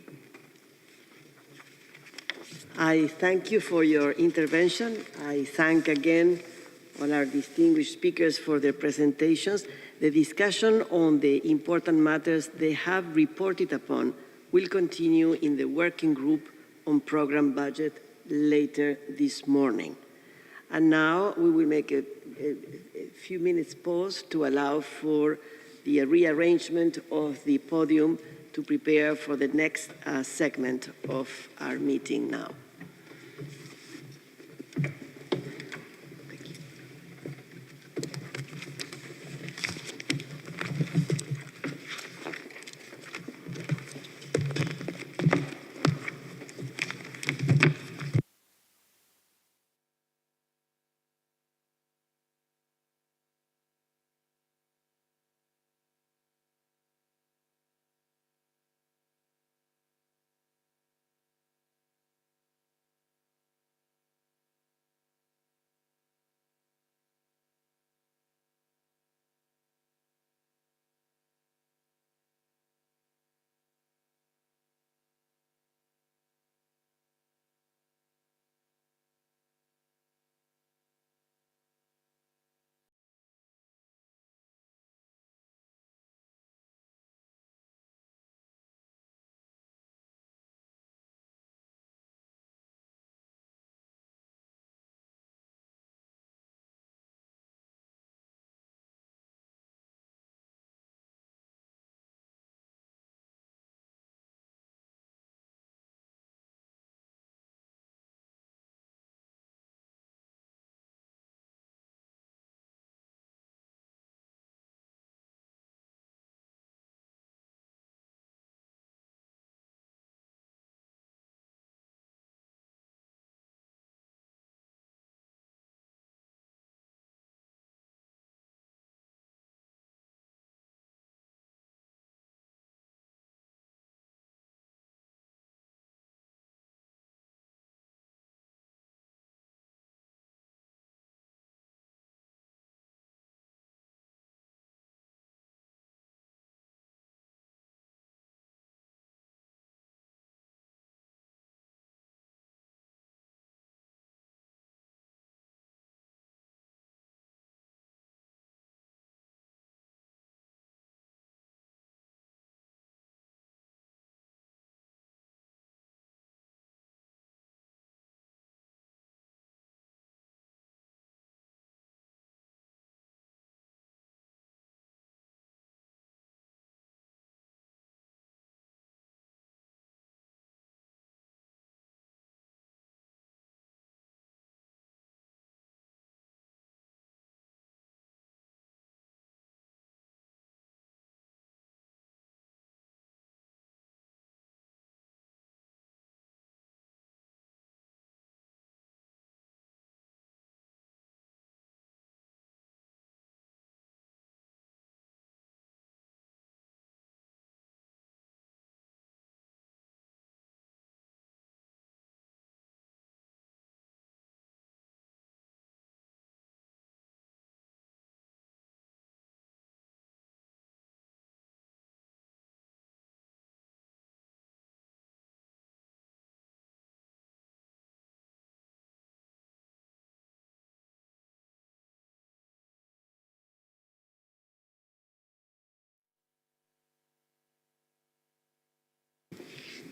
I thank you for your intervention. I thank again all our distinguished speakers for their presentations. The discussion on the important matters they have reported upon will continue in the working group on program budget later this morning. And now we will make a few minutes pause to allow for the rearrangement of the podium to prepare for the next segment of our meeting now.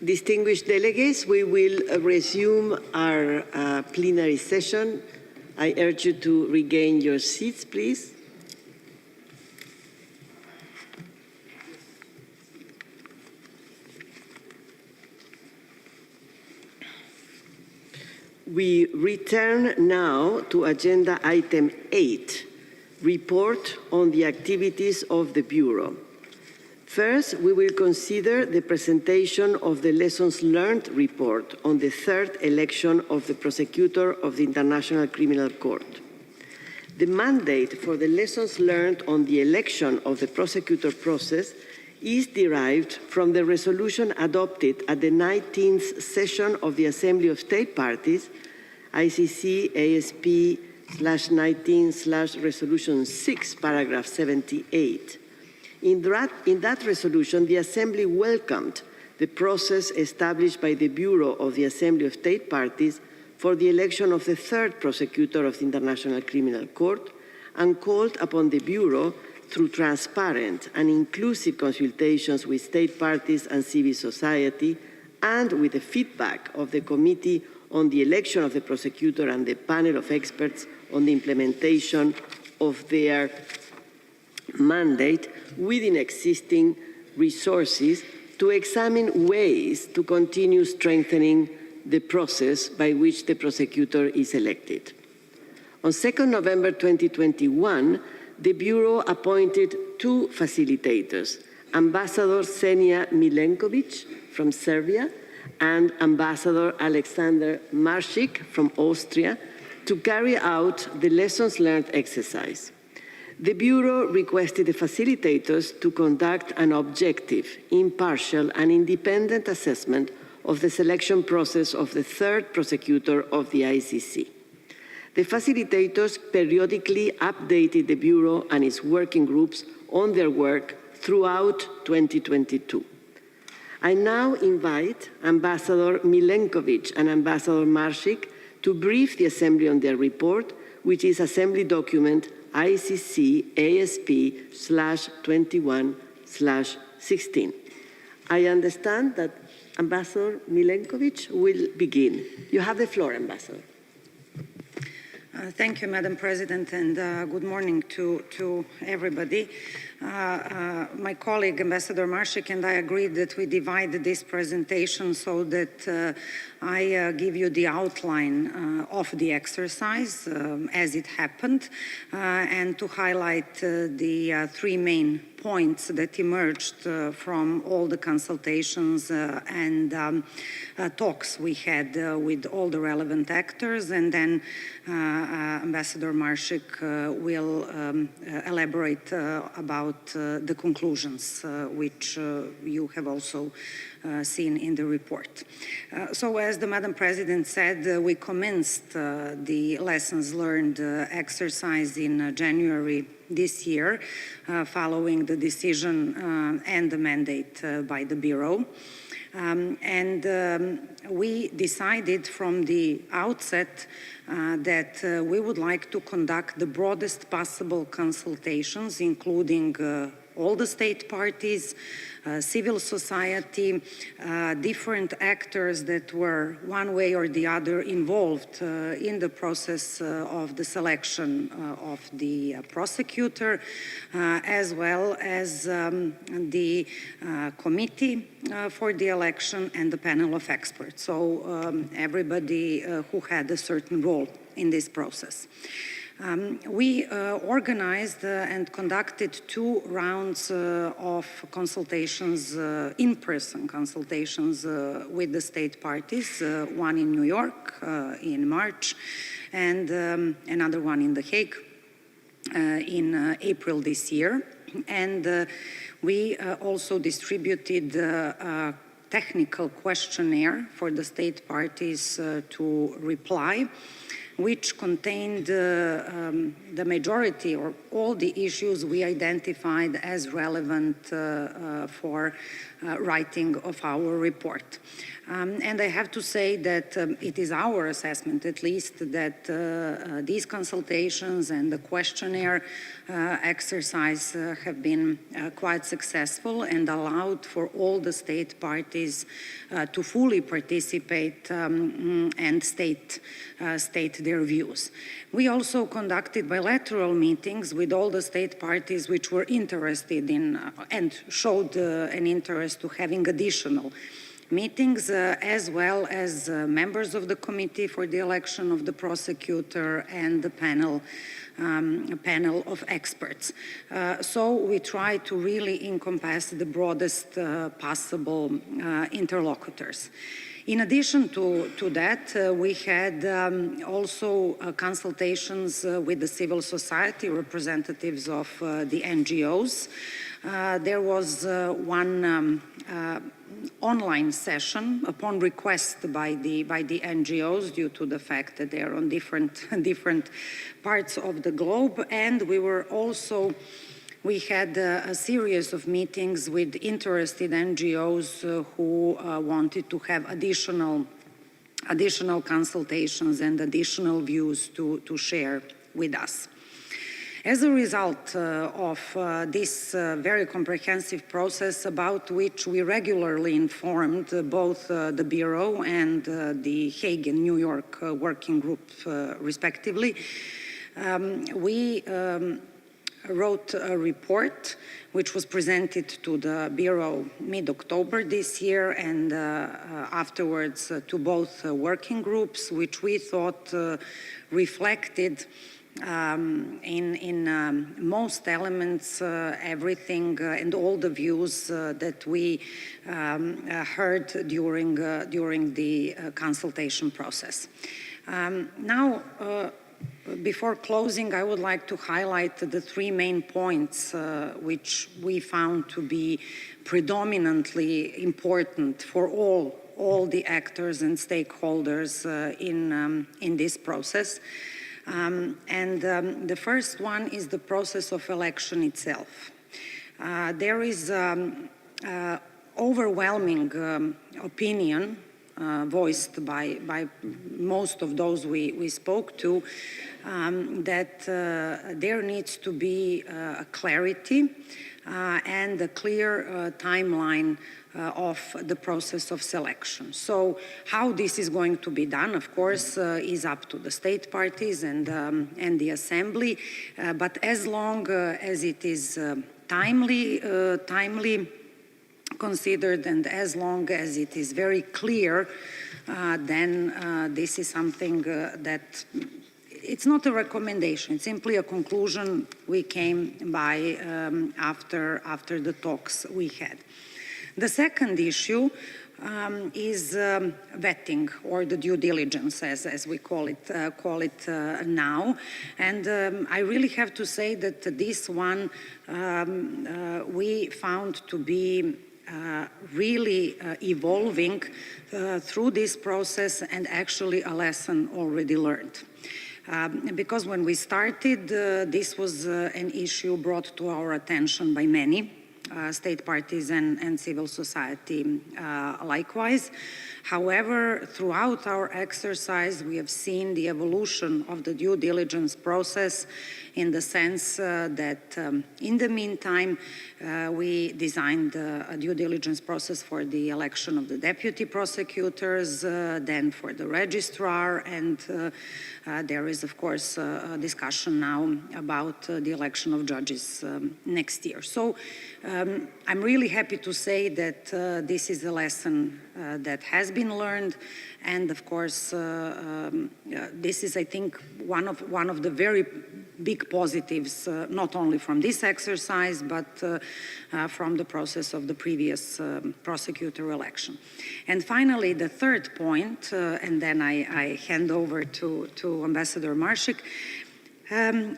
Distinguished delegates, we will resume our plenary session. I urge you to regain your seats, please. We return now to agenda item 8, report on the activities of the Bureau. First, we will consider the presentation of the Lessons Learned report on the third election of the prosecutor of the International Criminal Court. The mandate for the lessons learned on the election of the prosecutor process is derived from the resolution adopted at the 19th session of the Assembly of State Parties, ICC ASP/19/Resolution 6, paragraph 78. In that resolution, the Assembly welcomed the process established by the Bureau of the Assembly of State Parties for the election of the third prosecutor of the International Criminal Court and called upon the Bureau through transparent and inclusive consultations with state parties and civil society, and with the feedback of the Committee on the Election of the Prosecutor and the panel of experts on the implementation of their mandate within existing resources, to examine ways to continue strengthening the process by which the prosecutor is elected. On 2nd November 2021, the Bureau appointed two facilitators, Ambassador Senja Milenkovic from Serbia and Ambassador Alexander Maršik from Austria, to carry out the lessons learned exercise. The Bureau requested the facilitators to conduct an objective, impartial, and independent assessment of the selection process of the third prosecutor of the ICC. The facilitators periodically updated the Bureau and its working groups on their work throughout 2022. I now invite Ambassador Milenkovic and Ambassador Maršik to brief the Assembly on their report, which is Assembly Document ICC ASP21/16. I understand that Ambassador Milenkovic will begin. You have the floor, Ambassador. Thank you, Madam President, and good morning to everybody. My colleague, Ambassador Maršik, and I agreed that we divide this presentation so that I give you the outline of the exercise as it happened, and to highlight the three main points that emerged from all the consultations and talks we had with all the relevant actors, and then Ambassador Maršik will elaborate about the conclusions which you have also seen in the report. So as the Madam President said, we commenced the lessons learned exercise in January this year, following the decision and the mandate by the Bureau. We decided from the outset that we would like to conduct the broadest possible consultations, including all the state parties, civil society, different actors that were one way or the other involved in the process of the selection of the prosecutor, as well as the committee for the election and the panel of experts. So everybody who had a certain role in this process. We organized and conducted two rounds of consultations, in-person consultations with the state parties, one in New York in March, and another one in The Hague in April this year. And we also distributed a technical questionnaire for the state parties to reply, which contained the majority or all the issues we identified as relevant for writing of our report. And I have to say that it is our assessment, at least, that these consultations and the questionnaire exercise have been quite successful and allowed for all the state parties to fully participate and state their views. We also conducted bilateral meetings with all the state parties which were interested in and showed an interest to having additional meetings, as well as members of the committee for the election of the prosecutor and the panel of experts. So we try to really encompass the broadest possible interlocutors. In addition to that, we had also consultations with the civil society representatives of the NGOs. There was one online session upon request by the NGOs due to the fact that they are on different parts of the globe, and we had a series of meetings with interested NGOs who wanted to have additional consultations and additional views to share with us. As a result of this very comprehensive process about which we regularly informed both the Bureau and the Hague and New York working group respectively, we wrote a report which was presented to the Bureau mid-October this year and afterwards to both working groups, which we thought reflected in most elements everything and all the views that we heard during the consultation process. Now, before closing, I would like to highlight the three main points which we found to be predominantly important for all the actors and stakeholders in this process. The first one is the process of election itself. There is overwhelming opinion voiced by most of those we spoke to that there needs to be a clarity and a clear timeline of the process of selection. So how this is going to be done, of course, is up to the state parties and the Assembly, but as long as it is timely considered and as long as it is very clear, then this is something that it's not a recommendation, it's simply a conclusion we came by after the talks we had. The second issue is vetting, or the due diligence, as we call it now. And I really have to say that this one we found to be really evolving through this process and actually a lesson already learned. Because when we started, this was an issue brought to our attention by many state parties and civil society likewise. However, throughout our exercise, we have seen the evolution of the due diligence process in the sense that in the meantime, we designed a due diligence process for the election of the deputy prosecutors, then for the registrar, and there is, of course, a discussion now about the election of judges next year. So I'm really happy to say that this is a lesson that has been learned, and of course, this is, I think, one of the very big positives, not only from this exercise, but from the process of the previous prosecutor election. And finally, the third point, and then I hand over to Ambassador Marshik,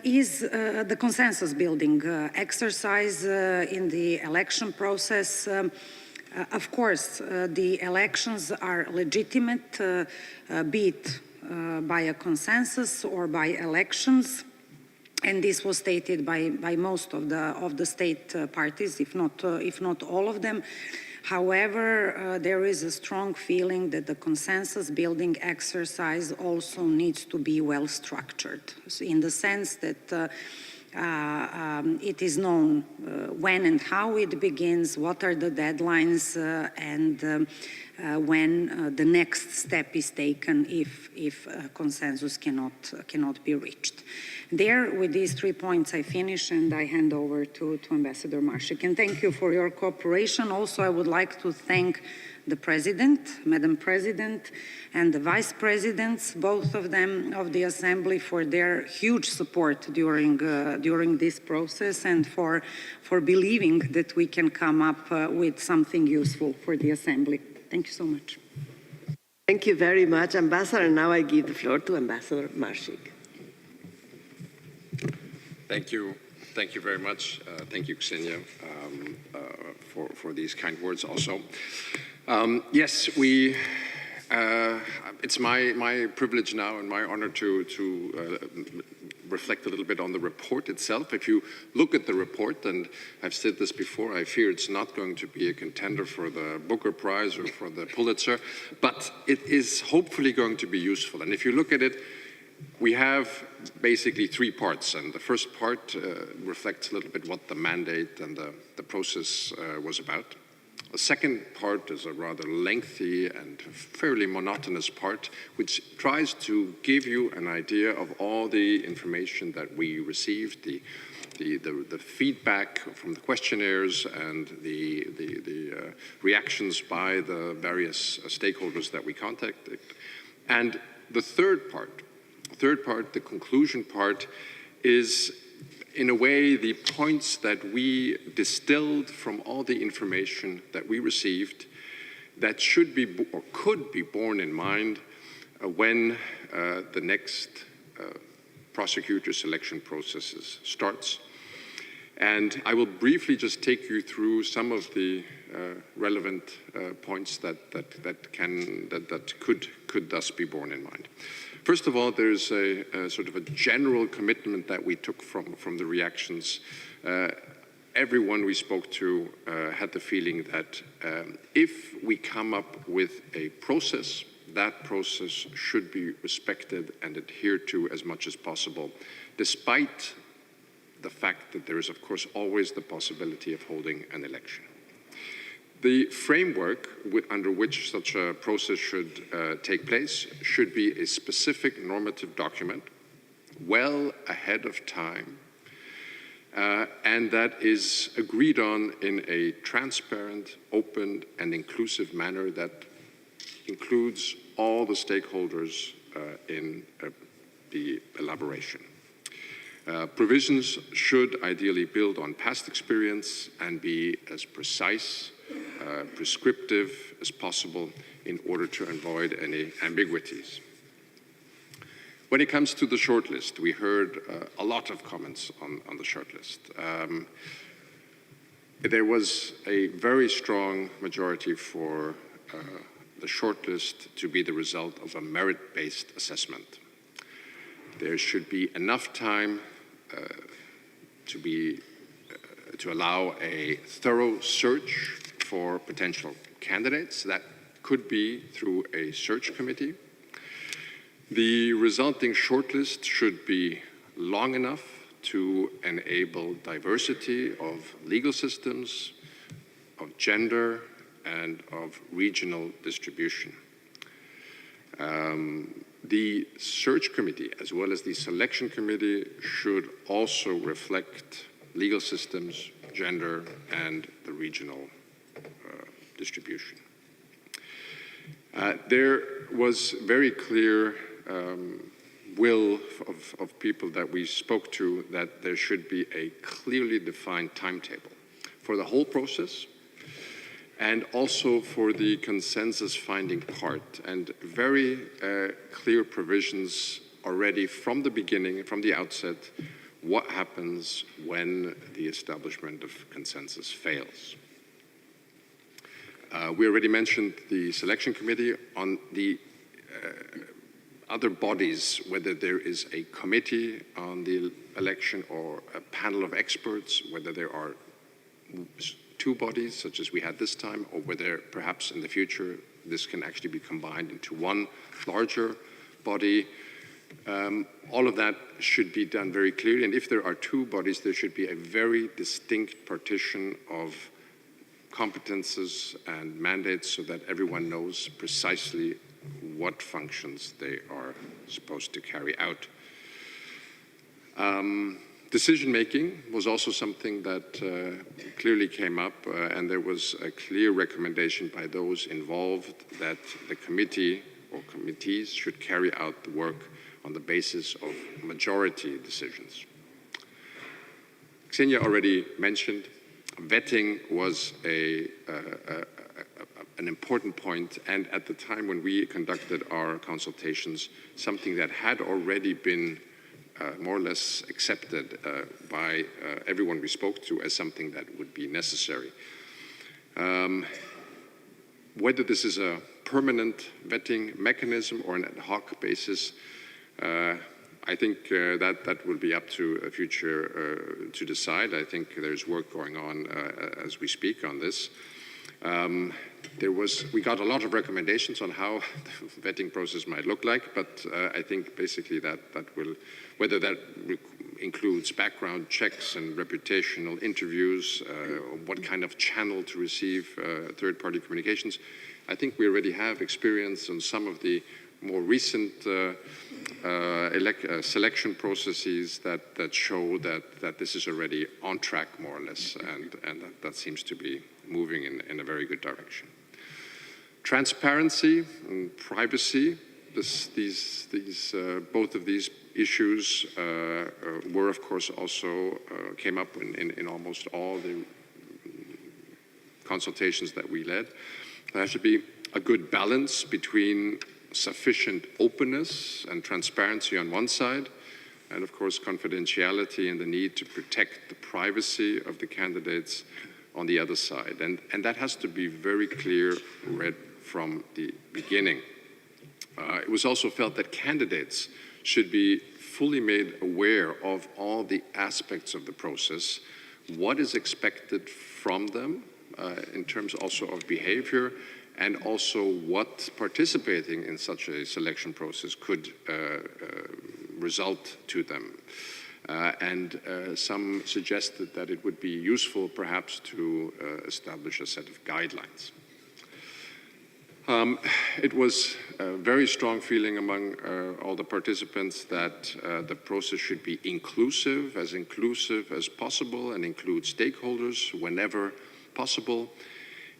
is the consensus building exercise in the election process. Of course, the elections are legitimate, be it by a consensus or by elections, and this was stated by most of the state parties, if not all of them. However, there is a strong feeling that the consensus building exercise also needs to be well structured, in the sense that it is known when and how it begins, what are the deadlines, and when the next step is taken if consensus cannot be reached. There, with these 3 points, I finish and I hand over to Ambassador Marshik. And thank you for your cooperation. Also, I would like to thank the President, Madam President, and the Vice Presidents, both of them of the Assembly, for their huge support during this process and for believing that we can come up with something useful for the Assembly. Thank you so much. Thank you very much, Ambassador. Now I give the floor to Ambassador Marshik. Thank you. Thank you very much. Thank you, Ksenia, for these kind words also. Yes, it's my privilege now and my honor to reflect a little bit on the report itself. If you look at the report, and I've said this before, I fear it's not going to be a contender for the Booker Prize or for the Pulitzer, but it is hopefully going to be useful. And if you look at it, We have basically three parts, and the first part reflects a little bit what the mandate and the process was about. The second part is a rather lengthy and fairly monotonous part, which tries to give you an idea of all the information that we received, the feedback from the questionnaires and the reactions by the various stakeholders that we contacted. And the third part, the conclusion part, is in a way the points that we distilled from all the information that we received that should be or could be borne in mind when the next prosecutor selection processes starts. And I will briefly just take you through some of the relevant points that could thus be borne in mind. First of all, there's a sort of a general commitment that we took from the reactions. Everyone we spoke to had the feeling that if we come up with a process, that process should be respected and adhered to as much as possible, despite the fact that there is, of course, always the possibility of holding an election. The framework under which such a process should take place should be a specific normative document well ahead of time, and that is agreed on in a transparent, open, and inclusive manner that includes all the stakeholders in the elaboration. Provisions should ideally build on past experience and be as precise, prescriptive as possible in order to avoid any ambiguities. When it comes to the shortlist, we heard a lot of comments on the shortlist. There was a very strong majority for the shortlist to be the result of a merit-based assessment. There should be enough time to allow a thorough search for potential candidates. That could be through a search committee. The resulting shortlist should be long enough to enable diversity of legal systems, of gender, and of regional distribution. The search committee, as well as the selection committee, should also reflect legal systems, gender, and the regional distribution. There was very clear will of people that we spoke to that there should be a clearly defined timetable for the whole process and also for the consensus finding part, and very clear provisions already from the beginning, from the outset, what happens when the establishment of consensus fails. We already mentioned the selection committee. On the other bodies, whether there is a committee on the election or a panel of experts, whether there are two bodies, such as we had this time, or whether perhaps in the future this can actually be combined into one larger body. All of that should be done very clearly. And if there are two bodies, there should be a very distinct partition of competences and mandates so that everyone knows precisely what functions they are supposed to carry out. Decision-making was also something that clearly came up, and there was a clear recommendation by those involved that the committee or committees should carry out the work on the basis of majority decisions. Xenia already mentioned vetting was an important point, and at the time when we conducted our consultations, something that had already been more or less accepted by everyone we spoke to as something that would be necessary. Whether this is a permanent vetting mechanism or an ad hoc basis, I think that will be up to a future to decide. I think there's work going on as we speak on this. we got a lot of recommendations on how the vetting process might look like, but I think basically that will, whether that includes background checks and reputational interviews, what kind of channel to receive third-party communications. I think we already have experience on some of the more recent selection processes that show that this is already on track, more or less, and that seems to be moving in a very good direction. Transparency and privacy, both of these issues were, of course, also came up in almost all the consultations that we led. There has to be a good balance between sufficient openness and transparency on one side, and of course confidentiality and the need to protect the privacy of the candidates on the other side. And that has to be very clear, read from the beginning. It was also felt that candidates should be fully made aware of all the aspects of the process, what is expected from them in terms also of behavior, and also what participating in such a selection process could result to them. Some suggested that it would be useful perhaps to establish a set of guidelines. It was a very strong feeling among all the participants that the process should be inclusive as possible, and include stakeholders whenever possible,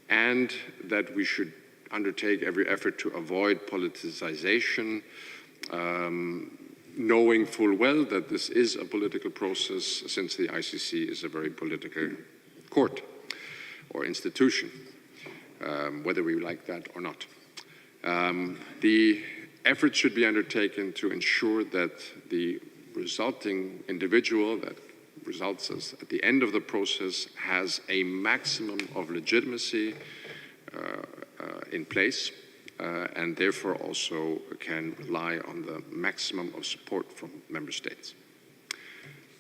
and that we should undertake every effort to avoid politicization, knowing full well that this is a political process, since the ICC is a very political court or institution, whether we like that or not. The effort should be undertaken to ensure that the resulting individual that results as at the end of the process has a maximum of legitimacy in place, and therefore also can rely on the maximum of support from member states.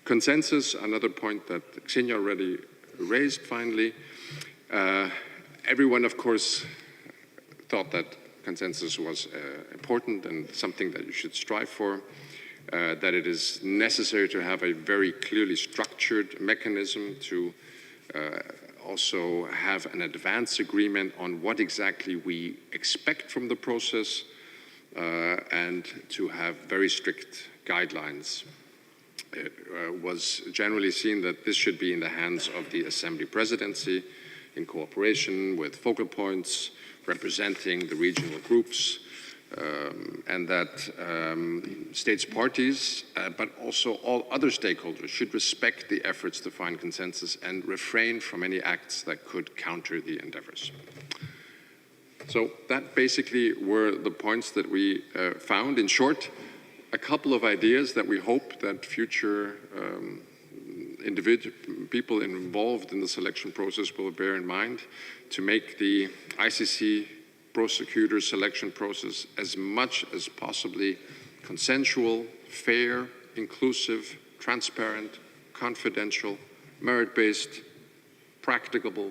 Consensus, another point that Xenia already raised finally. Everyone, of course, thought that consensus was important and something that you should strive for, that it is necessary to have a very clearly structured mechanism to also have an advance agreement on what exactly we expect from the process, and to have very strict guidelines. It was generally seen that this should be in the hands of the Assembly Presidency in cooperation with focal points representing the regional groups, and that states parties, but also all other stakeholders, should respect the efforts to find consensus and refrain from any acts that could counter the endeavors. So that basically were the points that we found. In short, a couple of ideas that we hope that future people involved in the selection process will bear in mind, to make the ICC prosecutor selection process as much as possibly consensual, fair, inclusive, transparent, confidential, merit-based, practicable,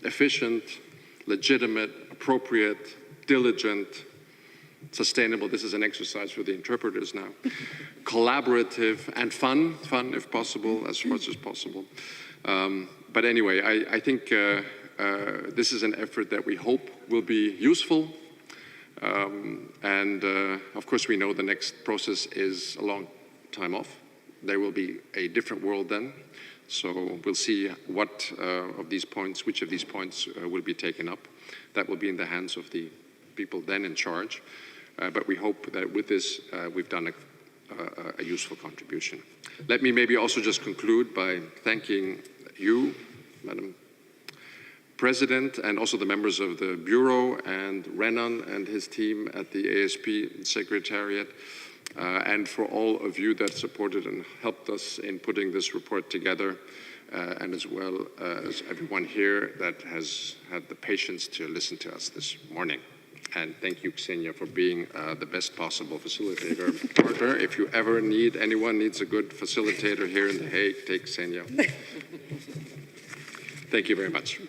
efficient, legitimate, appropriate, diligent, sustainable. This is an exercise for the interpreters now. Collaborative and fun if possible, as much as possible. But anyway, I think this is an effort that we hope will be useful. And of course, we know the next process is a long time off. There will be a different world then. So we'll see what of these points, which of these points will be taken up. That will be in the hands of the people then in charge. But we hope that with this, we've done a useful contribution. Let me maybe also just conclude by thanking you, Madam President, and also the members of the Bureau, and Renan and his team at the ASP Secretariat, and for all of you that supported and helped us in putting this report together, and as well as everyone here that has had the patience to listen to us this morning. And thank you, Xenia, for being the best possible facilitator partner. If you ever anyone needs a good facilitator here in The Hague, take Xenia. Thank you very much.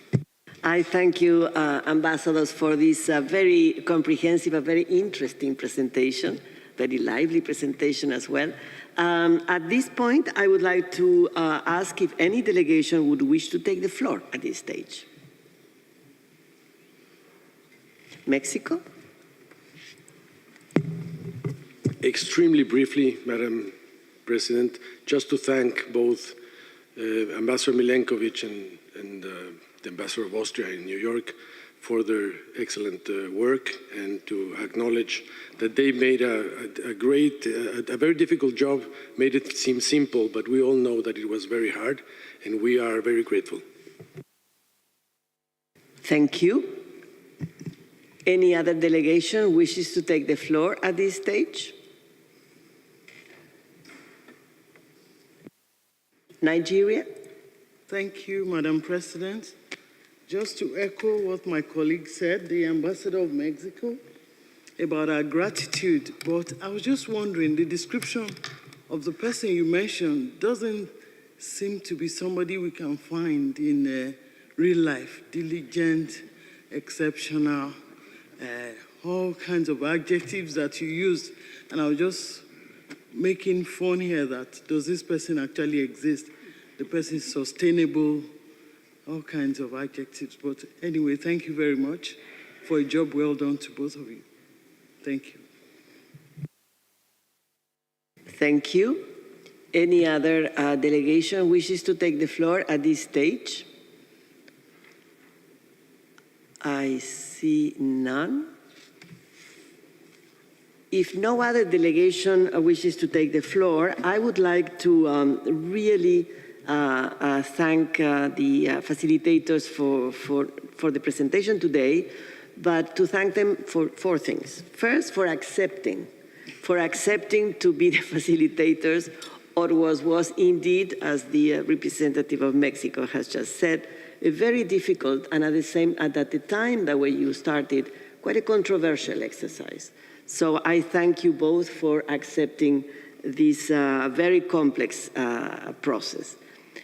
I thank you, ambassadors, for this very comprehensive, a very interesting presentation, very lively presentation as well. At this point, I would like to ask if any delegation would wish to take the floor at this stage. Mexico? Extremely briefly, Madam President, just to thank both Ambassador Milenkovic and the Ambassador of Austria in New York for their excellent work, and to acknowledge that they made a very difficult job, made it seem simple, but we all know that it was very hard, and we are very grateful. Thank you. Any other delegation wishes to take the floor at this stage? Nigeria? Thank you, Madam President. Just to echo what my colleague said, the Ambassador of Mexico, about our gratitude, but I was just wondering, the description of the person you mentioned doesn't seem to be somebody we can find in real life. Diligent, exceptional, all kinds of adjectives that you used. And I was just making fun here that, does this person actually exist? The person is sustainable, all kinds of adjectives. But anyway, thank you very much for a job well done to both of you. Thank you. Thank you. Any other delegation wishes to take the floor at this stage? I see none. If no other delegation wishes to take the floor, I would like to really thank the facilitators for the presentation today, but to thank them for four things. First, for accepting to be the facilitators, or was indeed, as the representative of Mexico has just said, a very difficult and at the time that when you started, quite a controversial exercise. So I thank you both for accepting this very complex process.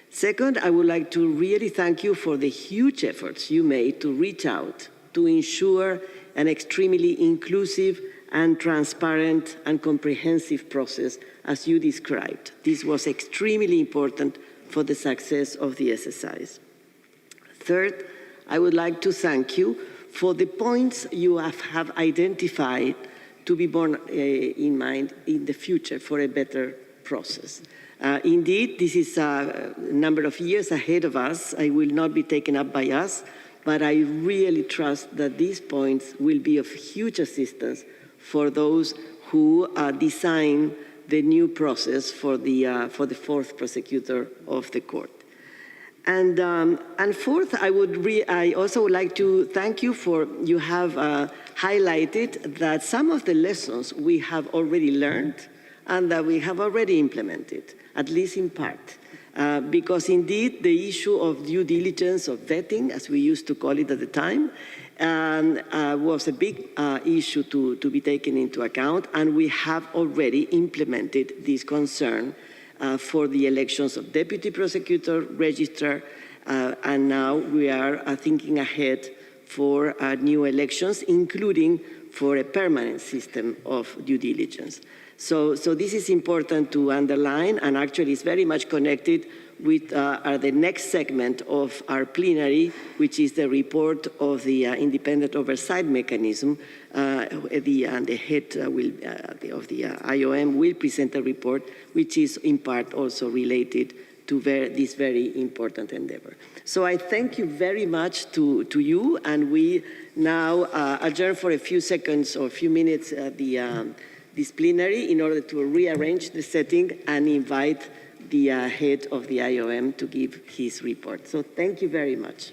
Second, I would like to really thank you for the huge efforts you made to reach out, to ensure an extremely inclusive and transparent and comprehensive process as you described. This was extremely important for the success of the exercise. Third, I would like to thank you for the points you have identified to be borne in mind in the future for a better process. Indeed, this is a number of years ahead of us. I will not be taken up by us, but I really trust that these points will be of huge assistance for those who design the new process for the fourth prosecutor of the court. And fourth, I also would like to thank you for, you have highlighted that some of the lessons we have already learned and that we have already implemented, at least in part. Because indeed, the issue of due diligence, of vetting, as we used to call it at the time, was a big issue to be taken into account, and we have already implemented this concern for the elections of deputy prosecutor, registrar, and now we are thinking ahead for new elections, including for a permanent system of due diligence. So this is important to underline, and actually it's very much connected with the next segment of our plenary, which is the report of the independent oversight mechanism. The head of the IOM will present a report, which is in part also related to this very important endeavor. So I thank you very much to you, and we now adjourn for a few seconds or a few minutes this plenary in order to rearrange the setting and invite the head of the IOM to give his report. So thank you very much.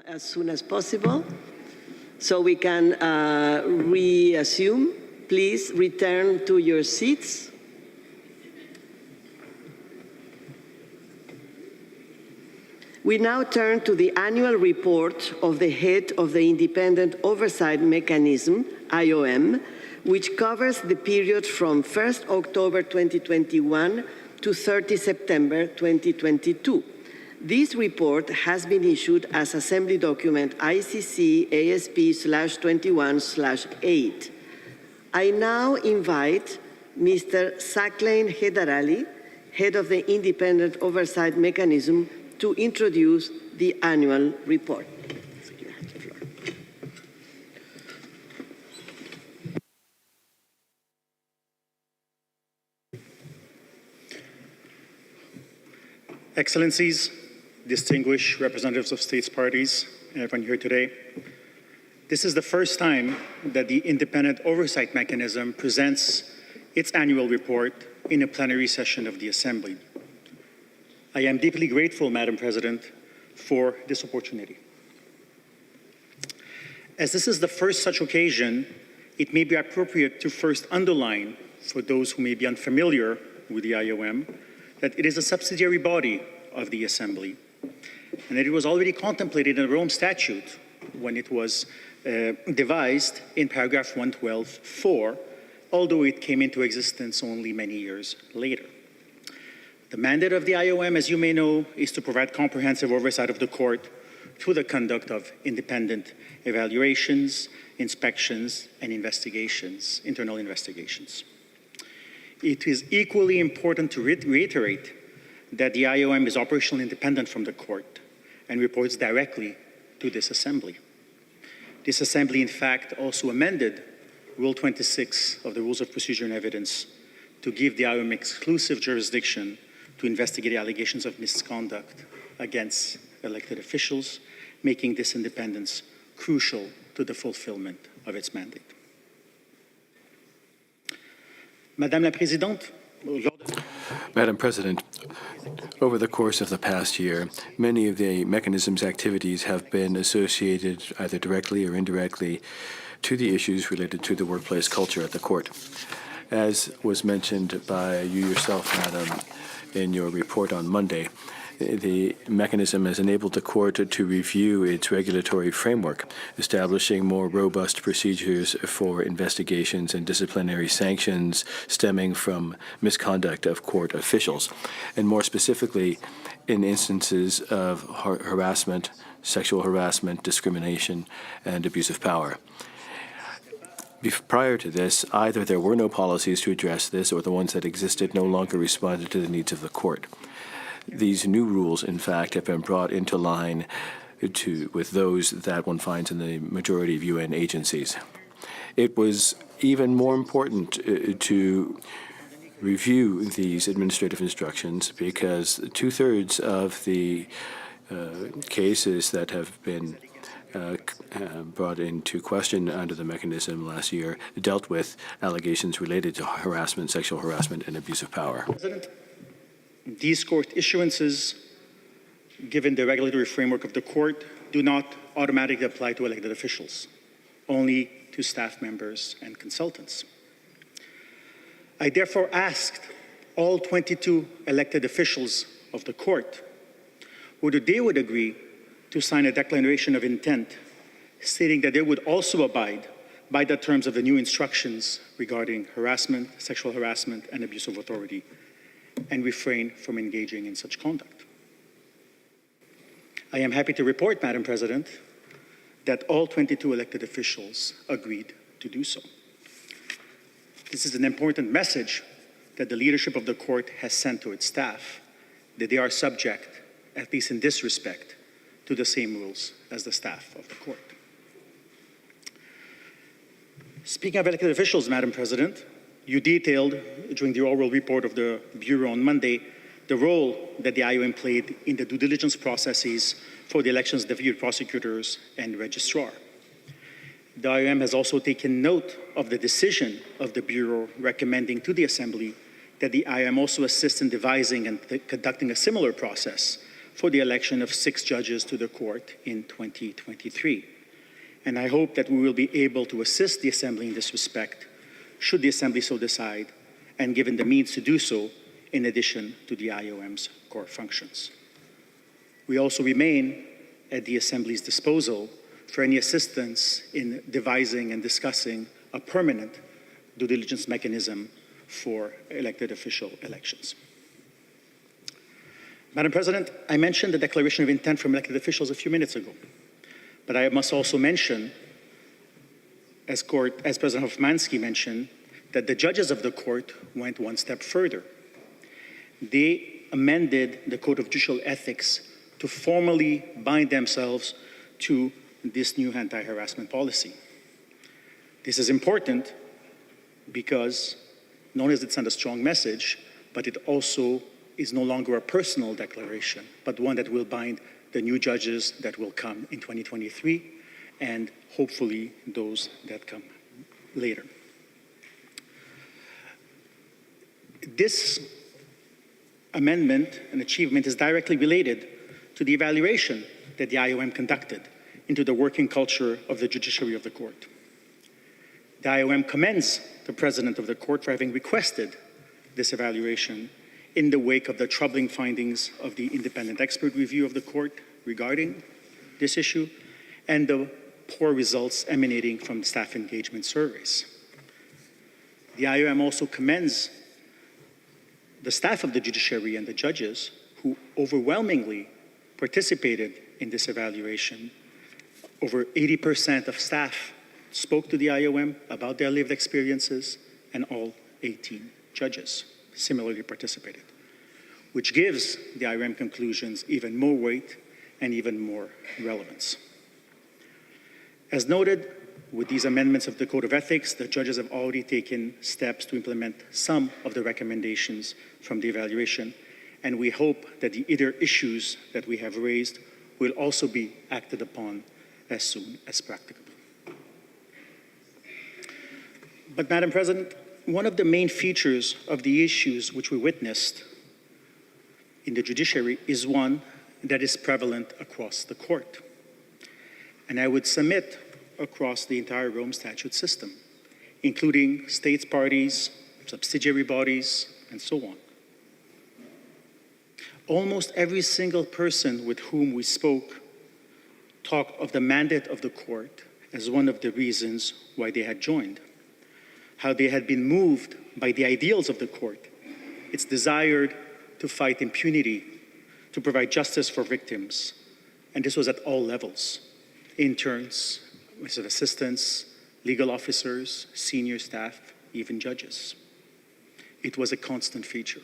as soon as possible so we can reassume. Please return to your seats. We now turn to the annual report of the head of the Independent Oversight Mechanism, IOM, which covers the period from 1st October 2021 to 30 September 2022. This report has been issued as Assembly Document ICC ASP21/8. I now invite Mr. Saklain Hedarali, head of the Independent Oversight Mechanism, to introduce the annual report. Excellencies, distinguished representatives of states parties, and everyone here today, this is the first time that the Independent Oversight Mechanism presents its annual report in a plenary session of the Assembly. I am deeply grateful, Madam President, for this opportunity. As this is the first such occasion, it may be appropriate to first underline, for those who may be unfamiliar with the IOM, that it is a subsidiary body of the Assembly, and that it was already contemplated in the Rome Statute when it was devised in paragraph 112(4), although it came into existence only many years later. The mandate of the IOM, as you may know, is to provide comprehensive oversight of the court through the conduct of independent evaluations, inspections, and investigations, internal investigations. It is equally important to reiterate that the IOM is operationally independent from the court and reports directly to this Assembly. This Assembly, in fact, also amended Rule 26 of the Rules of Procedure and Evidence to give the IOM exclusive jurisdiction to investigate allegations of misconduct against elected officials, making this independence crucial to the fulfillment of its mandate. Madame la Présidente, Madam President, over the course of the past year, many of the mechanism's activities have been associated either directly or indirectly to the issues related to the workplace culture at the court. As was mentioned by you yourself, Madam, in your report on Monday, the mechanism has enabled the court to review its regulatory framework, establishing more robust procedures for investigations and disciplinary sanctions stemming from misconduct of court officials, and more specifically, in instances of harassment, sexual harassment, discrimination, and abuse of power. Prior to this, either there were no policies to address this or the ones that existed no longer responded to the needs of the court. These new rules, in fact, have been brought into line with those that one finds in the majority of UN agencies. It was even more important to review these administrative instructions because 2/3 of the cases that have been brought into question under the mechanism last year dealt with allegations related to harassment, sexual harassment, and abuse of power. President, these court issuances, given the regulatory framework of the court, do not automatically apply to elected officials, only to staff members and consultants. I therefore asked all 22 elected officials of the court whether they would agree to sign a declaration of intent stating that they would also abide by the terms of the new instructions regarding harassment, sexual harassment, and abuse of authority, and refrain from engaging in such conduct. I am happy to report, Madam President, that all 22 elected officials agreed to do so. This is an important message that the leadership of the court has sent to its staff, that they are subject, at least in this respect, to the same rules as the staff of the court. Speaking of elected officials, Madam President, you detailed during the oral report of the Bureau on Monday the role that the IOM played in the due diligence processes for the elections of deputy prosecutors and registrar. The IOM has also taken note of the decision of the Bureau recommending to the Assembly that the IOM also assist in devising and conducting a similar process for the election of 6 judges to the court in 2023. And I hope that we will be able to assist the Assembly in this respect, should the Assembly so decide, and given the means to do so, in addition to the IOM's core functions. We also remain at the Assembly's disposal for any assistance in devising and discussing a permanent due diligence mechanism for elected official elections. Madam President, I mentioned the declaration of intent from elected officials a few minutes ago, but I must also mention, as President Hofmansky mentioned, that the judges of the court went one step further. They amended the Code of Judicial Ethics to formally bind themselves to this new anti-harassment policy. This is important because not only does it send a strong message, but it also is no longer a personal declaration, but one that will bind the new judges that will come in 2023 and hopefully those that come later. This amendment and achievement is directly related to the evaluation that the IOM conducted into the working culture of the judiciary of the court. The IOM commends the president of the court for having requested this evaluation in the wake of the troubling findings of the independent expert review of the court regarding this issue and the poor results emanating from staff engagement surveys. The IOM also commends the staff of the judiciary and the judges who overwhelmingly participated in this evaluation. Over 80% of staff spoke to the IOM about their lived experiences, and all 18 judges similarly participated, which gives the IOM conclusions even more weight and even more relevance. As noted, with these amendments of the Code of Ethics, the judges have already taken steps to implement some of the recommendations from the evaluation, and we hope that the other issues that we have raised will also be acted upon as soon as practicable. But, Madam President, one of the main features of the issues which we witnessed in the judiciary is one that is prevalent across the court. And I would submit across the entire Rome Statute system, including states parties, subsidiary bodies, and so on. Almost every single person with whom we spoke talked of the mandate of the court as one of the reasons why they had joined, how they had been moved by the ideals of the court, its desire to fight impunity, to provide justice for victims, and this was at all levels: interns, assistants, legal officers, senior staff, even judges. It was a constant feature.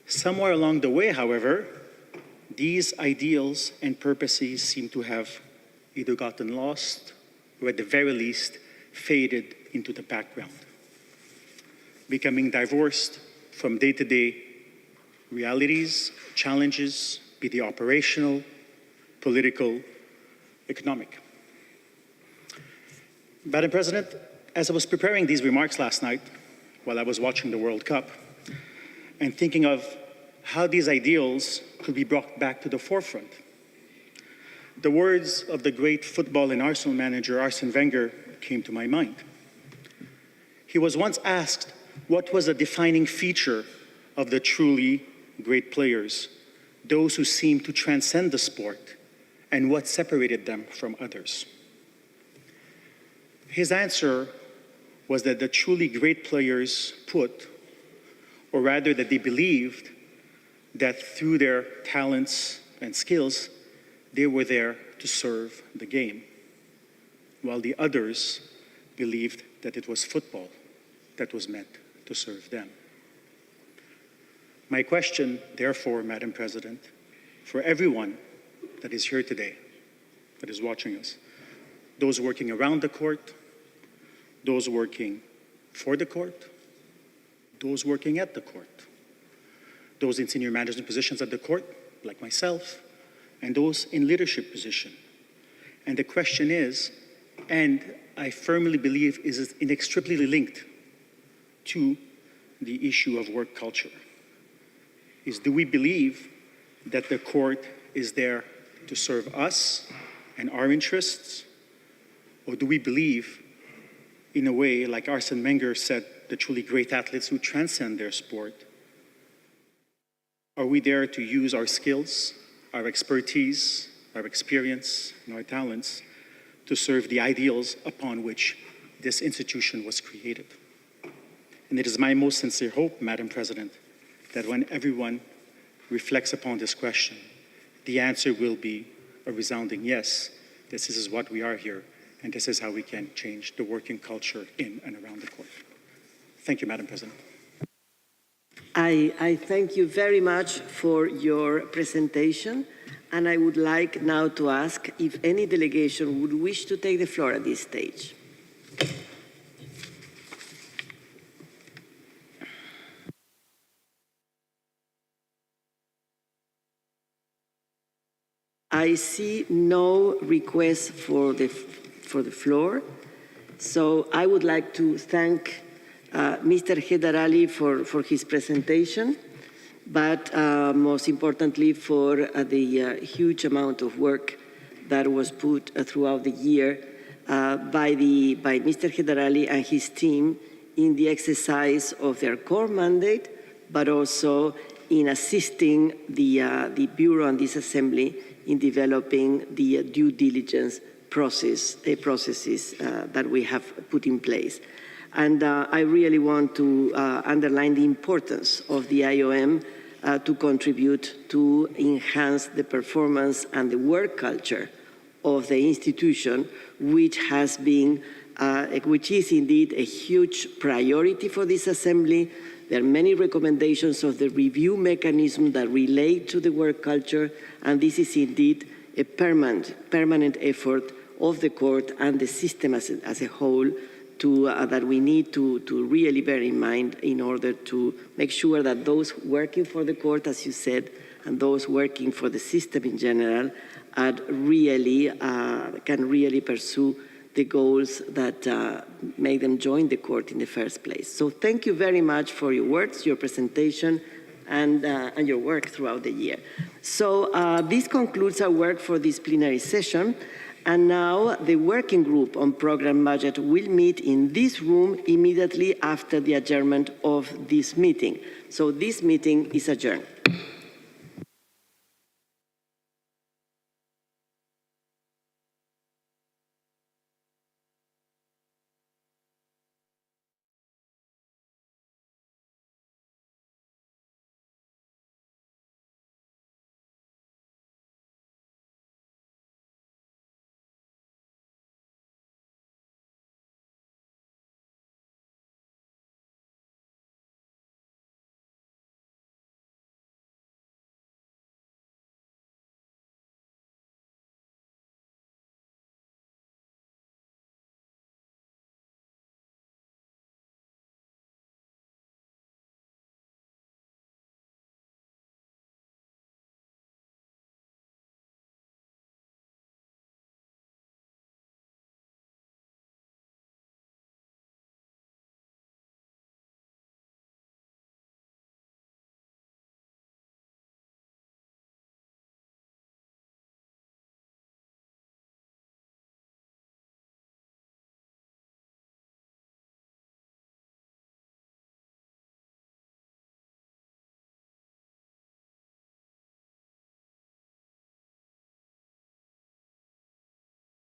Somewhere along the way, however, these ideals and purposes seem to have either gotten lost or at the very least faded into the background, becoming divorced from day-to-day realities, challenges, be they operational, political, economic. Madam President, as I was preparing these remarks last night while I was watching the World Cup and thinking of how these ideals could be brought back to the forefront, the words of the great football and Arsenal manager Arsene Wenger came to my mind. He was once asked what was a defining feature of the truly great players, those who seemed to transcend the sport, and what separated them from others. His answer was that the truly great players put, or rather that they believed, that through their talents and skills, they were there to serve the game, while the others believed that it was football that was meant to serve them. My question, therefore, Madam President, for everyone that is here today, that is watching us, those working around the court, those working for the court, those working at the court, those in senior management positions at the court, like myself, and those in leadership position. And the question is, and I firmly believe is inextricably linked to the issue of work culture, is do we believe that the court is there to serve us and our interests? Or do we believe, in a way, like Arsene Wenger said, the truly great athletes who transcend their sport? Are we there to use our skills, our expertise, our experience, and our talents to serve the ideals upon which this institution was created? And it is my most sincere hope, Madam President, that when everyone reflects upon this question, the answer will be a resounding yes. This is what we are here, and this is how we can change the working culture in and around the court. Thank you, Madam President. I thank you very much for your presentation, and I would like now to ask if any delegation would wish to take the floor at this stage. I see no request for the floor, so I would like to thank Mr. Heydar Ali for his presentation, but most importantly for the huge amount of work that was put throughout the year by Mr. Heydar Ali and his team in the exercise of their core mandate, but also in assisting the Bureau and this Assembly in developing the due diligence processes that we have put in place. And I really want to underline the importance of the IOM to contribute to enhance the performance and the work culture of the institution, which is indeed a huge priority for this Assembly. There are many recommendations of the review mechanism that relate to the work culture, and this is indeed a permanent effort of the court and the system as a whole that we need to really bear in mind in order to make sure that those working for the court, as you said, and those working for the system in general can really pursue the goals that make them join the court in the first place. So thank you very much for your words, your presentation, and your work throughout the year. So this concludes our work for this plenary session. And now the working group on program budget will meet in this room immediately after the adjournment of this meeting. So this meeting is adjourned.